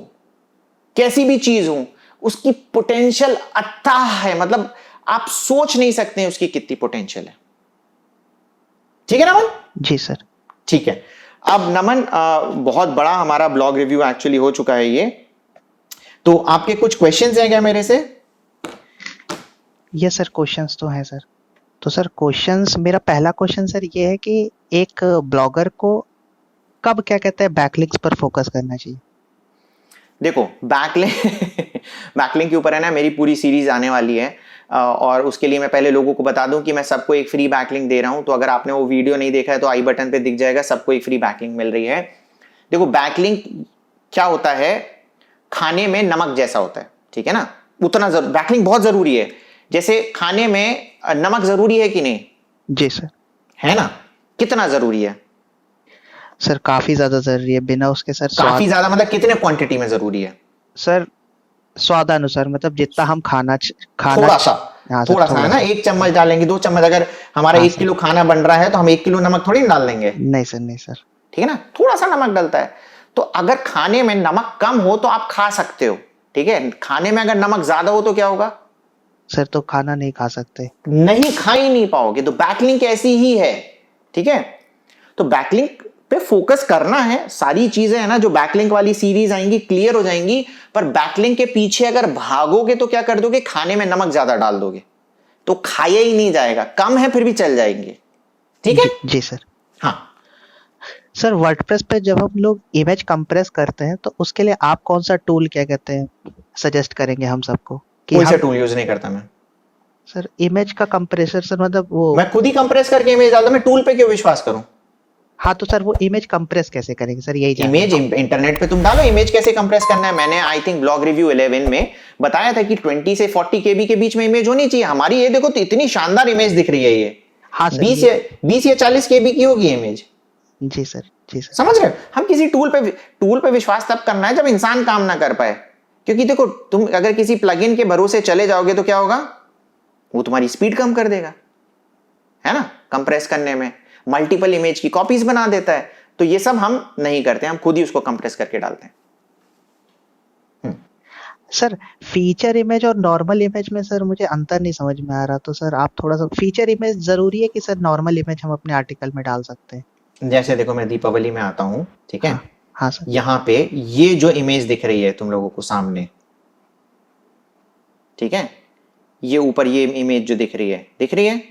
कैसी भी चीज हो, उसकी पोटेंशियल अथाह है, मतलब आप सोच नहीं सकते हैं उसकी कितनी पोटेंशियल है। ठीक है नमन? जी सर। ठीक है, अब नमन बहुत बड़ा हमारा ब्लॉग रिव्यू एक्चुअली हो चुका है ये, तो आपके कुछ क्वेश्चंस हैं क्या मेरे से? यस सर, क्वेश्चंस तो हैं सर। तो सर क्वेश्चंस, मेरा पहला क्वेश्चन सर ये है कि एक ब्लॉगर को कब क्या कहते हैं बैकलिंक्स पर फोकस करना चाहिए? देखो बैकलिंक के ऊपर है ना मेरी पूरी सीरीज आने वाली है, और उसके लिए मैं पहले लोगों को बता दूं कि मैं सबको एक फ्री बैकलिंक दे रहा हूं, तो अगर आपने वो वीडियो नहीं देखा है तो आई बटन पे दिख जाएगा, सबको एक फ्री बैकलिंक मिल रही है। देखो बैकलिंक क्या होता है, खाने में नमक जैसा होता है, ठीक है ना, उतना बैकलिंक बहुत जरूरी है। जैसे खाने में नमक जरूरी है कि नहीं? जी सर। है ना, कितना जरूरी है? सर काफी ज्यादा जरूरी है, बिना उसके सर काफी ज्यादा मतलब कितने क्वांटिटी में जरूरी है? सर स्वादानुसार, मतलब जितना हम खाना थोड़ा सा, हाँ सर, थोड़ा सा है ना, 1 चम्मच डालेंगे, 2 चम्मच, अगर हमारा हाँ 1 किलो खाना बन रहा है तो हम 1 किलो नमक थोड़ी डाल देंगे। नहीं सर, नहीं सर। ठीक है ना, थोड़ा सा नमक डलता है। तो अगर खाने में नमक कम हो तो आप खा सकते हो, ठीक है। खाने में अगर नमक ज्यादा हो तो क्या होगा? सर तो खाना नहीं खा सकते। नहीं खा ही नहीं पाओगे। तो बैकलिंक ऐसी ही है, ठीक है। तो बैकलिंक पे फोकस करना है, सारी चीजें है ना जो बैकलिंक वाली सीरीज आएंगी क्लियर हो जाएंगी। पर बैकलिंक के पीछे अगर भागोगे तो क्या कर दोगे, खाने में नमक ज्यादा डाल दोगे तो खाया ही नहीं जाएगा। कम है फिर भी चल जाएंगे, ठीक है। जी सर। हाँ सर वर्डप्रेस पे जब हम लोग इमेज कंप्रेस करते हैं तो उसके लिए आप कौन सा टूल क्या कहते हैं सजेस्ट करेंगे हम सबको? कि कोई सा टूल यूज नहीं करता मैं। सर इमेज का कंप्रेसर सर, मतलब वो मैं खुद ही कंप्रेस करके इमेज डालता, मैं टूल पे क्यों विश्वास करूं? हाँ तो सर वो इमेज कंप्रेस कैसे करेंगे सर, यही जानना है। इमेज इंटरनेट पे तुम डालो इमेज कैसे कंप्रेस करना है। मैंने आई थिंक ब्लॉग रिव्यू 11 में बताया था कि 20 से 40 केबी के बीच में इमेज होनी चाहिए हमारी। ये देखो तो इतनी शानदार इमेज दिख रही है ये। हाँ सर, 20 या 40 केबी की होगी इमेज। जी सर, जी सर। समझ रहे हो? हम किसी टूल पे विश्वास तब करना है जब इंसान काम ना कर पाए। क्योंकि देखो तुम अगर किसी प्लगइन के भरोसे चले जाओगे तो क्या होगा, वो तुम्हारी स्पीड कम कर देगा, है ना, कंप्रेस करने में मल्टीपल इमेज की कॉपीज बना देता है। तो ये सब हम नहीं करते, हम खुद ही उसको कंप्रेस करके डालते हैं। सर फीचर इमेज और नॉर्मल इमेज में सर मुझे अंतर नहीं समझ में आ रहा, तो सर आप थोड़ा सा, फीचर इमेज जरूरी है कि सर नॉर्मल इमेज हम अपने आर्टिकल में डाल सकते हैं? जैसे देखो मैं दीपावली में आता हूं, ठीक है। हाँ सर। यहां पे ये जो इमेज दिख रही है तुम लोगों को सामने, ठीक है, ये ऊपर ये इमेज जो दिख रही है,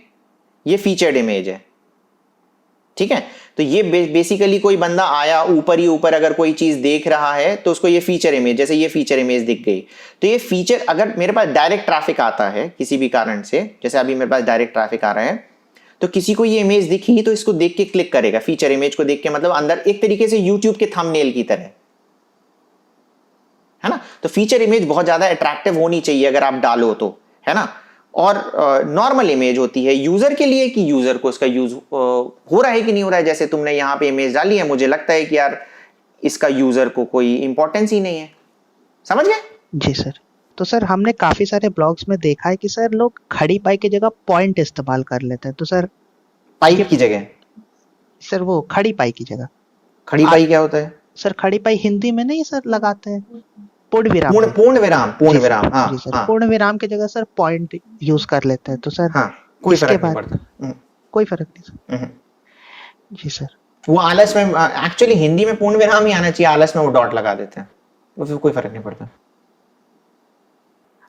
ये फीचर्ड इमेज है, ठीक है। तो ये बेसिकली कोई बंदा आया ऊपर ही ऊपर अगर कोई चीज देख रहा है तो उसको ये फीचर इमेज, जैसे ये फीचर इमेज दिख गई तो ये फीचर, अगर मेरे पास डायरेक्ट ट्रैफिक आता है किसी भी कारण से, जैसे अभी मेरे पास डायरेक्ट ट्रैफिक आ रहा है, तो किसी को ये इमेज दिखी तो इसको देख के क्लिक करेगा, फीचर इमेज को देख के, मतलब अंदर एक तरीके से यूट्यूब के थंबनेल की तरह, है ना। तो फीचर इमेज बहुत ज्यादा अट्रैक्टिव होनी चाहिए अगर आप डालो तो, है ना। और नॉर्मल इमेज होती है यूजर के लिए कि यूजर को इसका यूज हो रहा है कि नहीं हो रहा है। जैसे तुमने यहां पे इमेज डाली है, मुझे लगता है कि यार इसका यूजर को कोई इंपॉर्टेंस ही नहीं है। समझ गए? जी सर। तो सर हमने काफी सारे ब्लॉग्स में देखा है कि सर लोग खड़ी पाई की जगह पॉइंट इस्तेमाल कर लेते हैं, तो सर पाइप की जगह? सर वो खड़ी पाई की जगह। खड़ी पाई क्या होता है सर खड़ी पाई हिंदी में नहीं सर लगाते हैं, पूर्ण विराम। पूर्ण विराम। हाँ जी सर, हाँ पूर्ण विराम की जगह सर पॉइंट यूज कर लेते हैं, तो सर हाँ, कोई इसके फर्क नहीं बाद पड़ता। कोई फर्क नहीं सर। जी सर। वो आलस में, एक्चुअली हिंदी में पूर्ण विराम ही आना चाहिए, आलस में वो डॉट लगा देते हैं, उससे कोई फर्क नहीं पड़ता।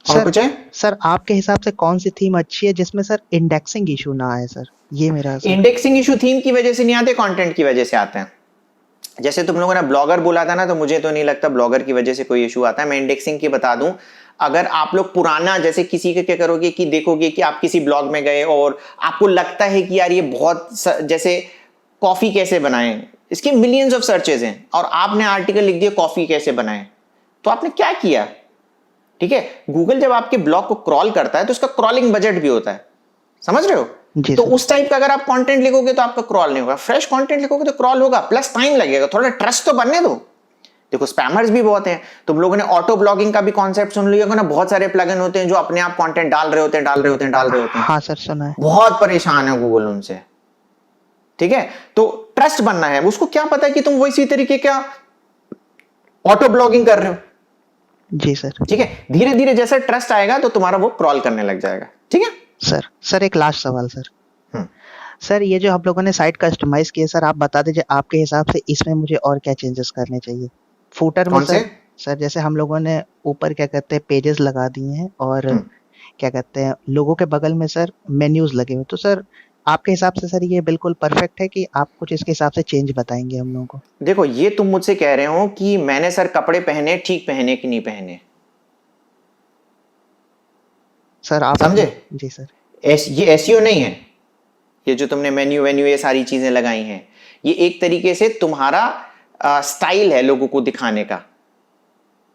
और सर कुछ है? सर आपके हिसाब से कौन सी थीम अच्छी है जिसमें सर इंडेक्सिंग इशू ना आए सर, ये मेरा सर। इंडेक्सिंग इशू थीम की वजह से नहीं आते, कंटेंट की वजह से आते हैं। जैसे तुम लोगों ने ब्लॉगर बोला था ना, तो मुझे तो नहीं लगता ब्लॉगर की वजह से कोई इशू आता है। मैं इंडेक्सिंग की बता दूं, अगर आप लोग पुराना, जैसे किसी के क्या करोगे कि देखोगे कि आप किसी ब्लॉग में गए और आपको लगता है कि यार ये बहुत जैसे कॉफी कैसे बनाएं, इसके मिलियंस ऑफ सर्चेज हैं, और आपने आर्टिकल लिख दिया कॉफी कैसे बनाएं, तो आपने क्या किया? ठीक है, गूगल जब आपके ब्लॉग को क्रॉल करता है तो उसका क्रॉलिंग बजट भी होता है, समझ रहे हो? जी तो सर। उस टाइप का अगर आप कंटेंट लिखोगे तो आपका क्रॉल नहीं होगा, फ्रेश कंटेंट लिखोगे तो क्रॉल होगा, प्लस टाइम लगेगा, थोड़ा ट्रस्ट तो बनने दो। देखो स्पैमर्स भी बहुत हैं, तुम लोगों ने ऑटो ब्लॉगिंग का भी कॉन्सेप्ट सुन लिया होगा ना, बहुत सारे प्लगइन होते हैं जो अपने आप कंटेंट डाल रहे होते हैं। हाँ सर सुना है। बहुत परेशान है गूगल उनसे, ठीक है? तो ट्रस्ट बनना है, उसको क्या पता है कि तुम वैसी तरीके का ऑटो ब्लॉगिंग कर रहे हो। जी सर। ठीक है, धीरे धीरे जैसा ट्रस्ट आएगा तो तुम्हारा वो क्रॉल करने लग जाएगा। ठीक है सर एक लास्ट सवाल सर। हम्म। सर ये जो हम लोगों ने साइट कस्टमाइज की है सर, आप बता दीजिए आपके हिसाब से इसमें मुझे और क्या चेंजेस करने चाहिए फूटर में कौन से? सर जैसे हम लोगों ने ऊपर क्या कहते हैं पेजेस लगा दिए हैं, और क्या कहते हैं लोगों के बगल में सर मेन्यूज लगे हुए, तो सर आपके हिसाब से सर ये बिल्कुल परफेक्ट है कि आप कुछ इसके हिसाब से चेंज बताएंगे हम लोगों को? देखो, ये तुम मुझसे कह रहे हो कि मैंने सर कपड़े पहने, ठीक पहने कि नहीं पहने, सर आप समझे? जी सर। ये एसईओ नहीं है, ये जो तुमने मेन्यू वेन्यू ये सारी चीजें लगाई हैं, ये एक तरीके से तुम्हारा स्टाइल है लोगों को दिखाने का।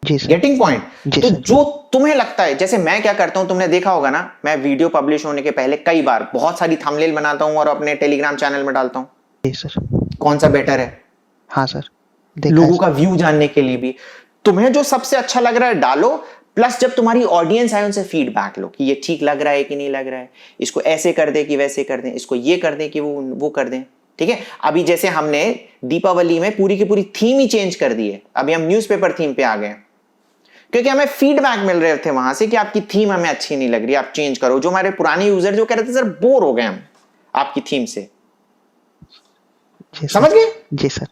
जी सर। Getting point? जी तो सर। जो तुम्हें लगता है, जैसे मैं क्या करता हूं, तुमने देखा होगा ना, मैं वीडियो पब्लिश होने के पहले कई बार बहुत सारी थंबनेल बनाता हूं और अपने टेलीग्राम चैनल में डालता हूं। जी सर। कौन सा बेटर है? हाँ सर देखा है लोगों सर। का व्यू जानने के लिए भी तुम्हें जो सबसे अच्छा लग रहा है डालो, प्लस जब तुम्हारी ऑडियंस है उनसे फीडबैक लो कि ये ठीक लग रहा है कि नहीं लग रहा है, इसको ऐसे कर दे कि वैसे कर दें, इसको ये कर दें कि वो कर दें। ठीक है, अभी जैसे हमने दीपावली में पूरी की पूरी थीम ही चेंज कर दी है, अभी हम न्यूज़पेपर थीम पे आ गए क्योंकि हमें फीडबैक मिल रहे थे वहां से कि आपकी थीम हमें अच्छी नहीं लग रही, आप चेंज करो। जो हमारे पुराने यूजर जो कह रहे थे सर बोर हो गए हम आपकी थीम से, जी सर। समझ गए? जी सर।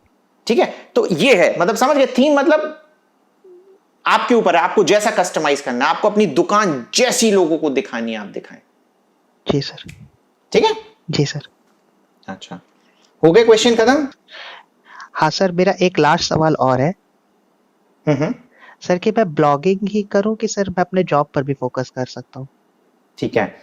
ठीक है, तो ये है, मतलब समझ गए, थीम मतलब आपके ऊपर है, आपको जैसा कस्टमाइज करना है, आपको अपनी दुकान जैसी लोगों को दिखानी है आप दिखाएं। जी सर। ठीक है? जी सर। अच्छा, हो गए क्वेश्चन खत्म? हाँ सर मेरा एक लास्ट सवाल और है सर कि मैं ब्लॉगिंग ही करूं कि सर मैं अपने जॉब पर भी फोकस कर सकता हूं? ठीक है,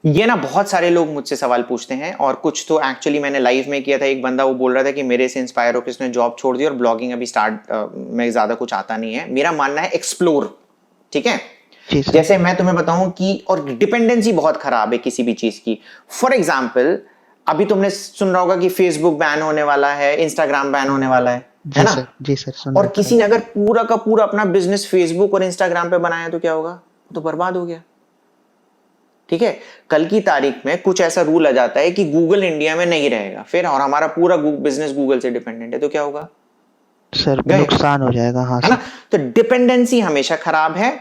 ये ना बहुत सारे लोग मुझसे सवाल पूछते हैं, और कुछ तो एक्चुअली मैंने लाइव में किया था। एक बंदा वो बोल रहा था कि मेरे से इंस्पायर होकर उसने जॉब छोड़ दी और ब्लॉगिंग अभी स्टार्ट में ज्यादा कुछ आता नहीं है। मेरा मानना है एक्सप्लोर, ठीक है? जी सर। जैसे मैं तुम्हें बताऊं कि, और डिपेंडेंसी बहुत खराब है किसी भी चीज की। फॉर एग्जाम्पल, अभी तुमने सुन रहा होगा कि फेसबुक बैन होने वाला है, इंस्टाग्राम बैन होने वाला है जी ना? सर। जी सर सुन और रहा किसी ने अगर पूरा का पूरा अपना बिजनेस फेसबुक और इंस्टाग्राम पे बनाया तो क्या होगा? तो बर्बाद हो गया। ठीक है, कल की तारीख में कुछ ऐसा रूल आ जाता है कि गूगल इंडिया में नहीं रहेगा फिर, और हमारा पूरा बिजनेस गूगल से डिपेंडेंट है, तो क्या होगा? सर गए। नुकसान हो जाएगा। हाँ है ना? सर। तो डिपेंडेंसी हमेशा खराब है,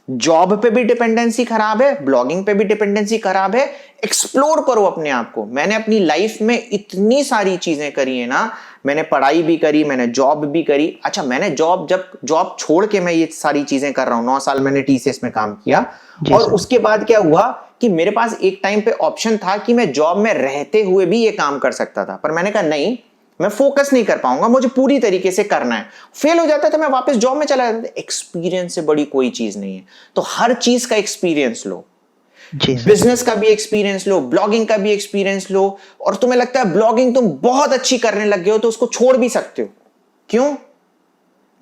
जॉब पे भी डिपेंडेंसी खराब है, ब्लॉगिंग पे भी डिपेंडेंसी खराब है। एक्सप्लोर करो अपने आप को। मैंने अपनी लाइफ में इतनी सारी चीजें करी है ना, मैंने पढ़ाई भी करी, मैंने जॉब भी करी। अच्छा, मैंने जॉब छोड़ के मैं ये सारी चीजें कर रहा हूं, 9 साल मैंने टीसीएस में काम किया, जी और सर। उसके बाद क्या हुआ कि मेरे पास एक टाइम पे ऑप्शन था कि मैं जॉब में रहते हुए भी ये काम कर सकता था, पर मैंने कहा नहीं, मैं फोकस नहीं कर पाऊंगा, मुझे पूरी तरीके से करना है। फेल हो जाता था, मैं वापस जॉब में चला जाता था। एक्सपीरियंस से बड़ी कोई चीज नहीं है, तो हर चीज का एक्सपीरियंस लो। जी सर। बिजनेस का भी एक्सपीरियंस लो, ब्लॉगिंग का भी एक्सपीरियंस लो, और तुम्हें लगता है ब्लॉगिंग तुम बहुत अच्छी करने लग गए हो तो उसको छोड़ भी सकते हो। क्यों?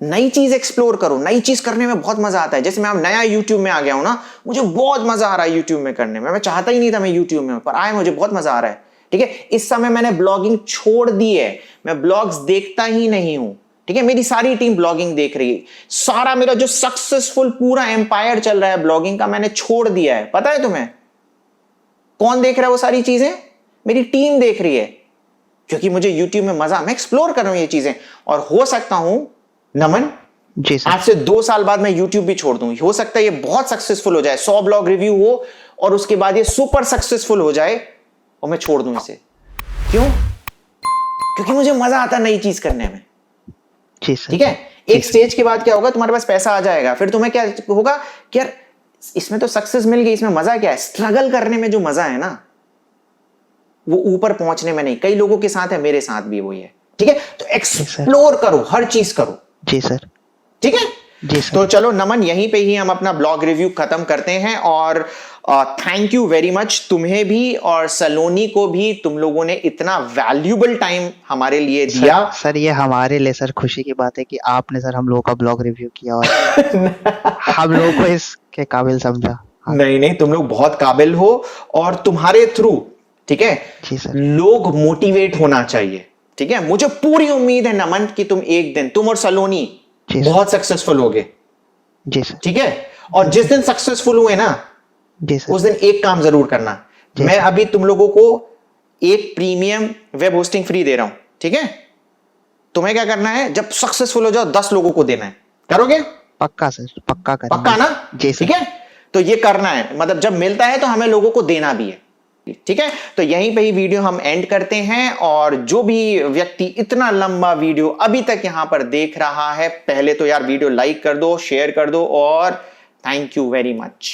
नई चीज एक्सप्लोर करो, नई चीज करने में बहुत मजा आता है। जैसे मैं अब नया यूट्यूब में आ गया हूं ना, मुझे बहुत मजा आ रहा है यूट्यूब में करने में। मैं चाहता ही नहीं था मैं यूट्यूब में, पर आए, मुझे बहुत मजा आ रहा है। ठीक है, इस समय मैंने ब्लॉगिंग छोड़ दी है, मैं ब्लॉग्स देखता ही नहीं हूं। ठीक है, मेरी सारी टीम ब्लॉगिंग देख रही है। सारा मेरा जो सक्सेसफुल पूरा एम्पायर चल रहा है ब्लॉगिंग का, मैंने छोड़ दिया है। पता है तुम्हें कौन देख रहा है वो सारी चीजें? मेरी टीम देख रही है, क्योंकि मुझे यूट्यूब में मजा, मैं एक्सप्लोर कर रहा हूं ये चीजें। और हो सकता हूं नमन, जी सर। आज से 2 साल बाद मैं यूट्यूब भी छोड़ दूं। हो सकता है ये बहुत सक्सेसफुल हो जाए, 100 ब्लॉग रिव्यू हो, और उसके बाद ये सुपर सक्सेसफुल हो जाए और मैं छोड़ दूं इसे। क्यों? क्योंकि मुझे मजा आता नई चीज करने में। जी सर। ठीक है, एक स्टेज के बाद क्या होगा, तुम्हारे पास पैसा आ जाएगा, फिर तुम्हें क्या होगा कि यार इसमें तो सक्सेस मिल गई, इसमें मजा क्या है, स्ट्रगल करने में जो मजा है ना वो ऊपर पहुंचने में नहीं। कई लोगों के साथ है, मेरे साथ भी वही है। ठीक है, तो एक्सप्लोर करो, हर चीज करो। जी सर। ठीक है जी सर। तो चलो नमन, यहीं पे ही हम अपना ब्लॉग रिव्यू खत्म करते हैं। और थैंक यू वेरी मच तुम्हें भी और सलोनी को भी, तुम लोगों ने इतना वैल्यूबल टाइम हमारे लिए दिया। सर ये हमारे लिए सर खुशी की बात है कि आपने सर हम लोगों का ब्लॉग रिव्यू किया और हम लोगों को इसके काबिल समझा। हाँ। नहीं नहीं, तुम लोग बहुत काबिल हो और तुम्हारे थ्रू, ठीक है, जी सर। लोग मोटिवेट होना चाहिए। ठीक है, मुझे पूरी उम्मीद है नमन कि तुम एक दिन, तुम और सलोनी जी सर। बहुत सक्सेसफुल होगे। जी सर। ठीक है, और जिस दिन सक्सेसफुल हुए ना, जी सर। उस दिन एक काम जरूर करना। जी मैं सर। अभी तुम लोगों को एक प्रीमियम वेब होस्टिंग फ्री दे रहा हूं। ठीक है, तुम्हें क्या करना है, जब सक्सेसफुल हो जाओ 10 लोगों को देना है। करोगे? पक्का सर, पक्का करेंगे। पक्का ना? जी सर। ठीक है, तो ये करना है, मतलब जब मिलता है तो हमें लोगों को देना भी है। ठीक है, तो यहीं पे ही वीडियो हम एंड करते हैं। और जो भी व्यक्ति इतना लंबा वीडियो अभी तक यहां पर देख रहा है, पहले तो यार वीडियो लाइक कर दो, शेयर कर दो, और थैंक यू वेरी मच।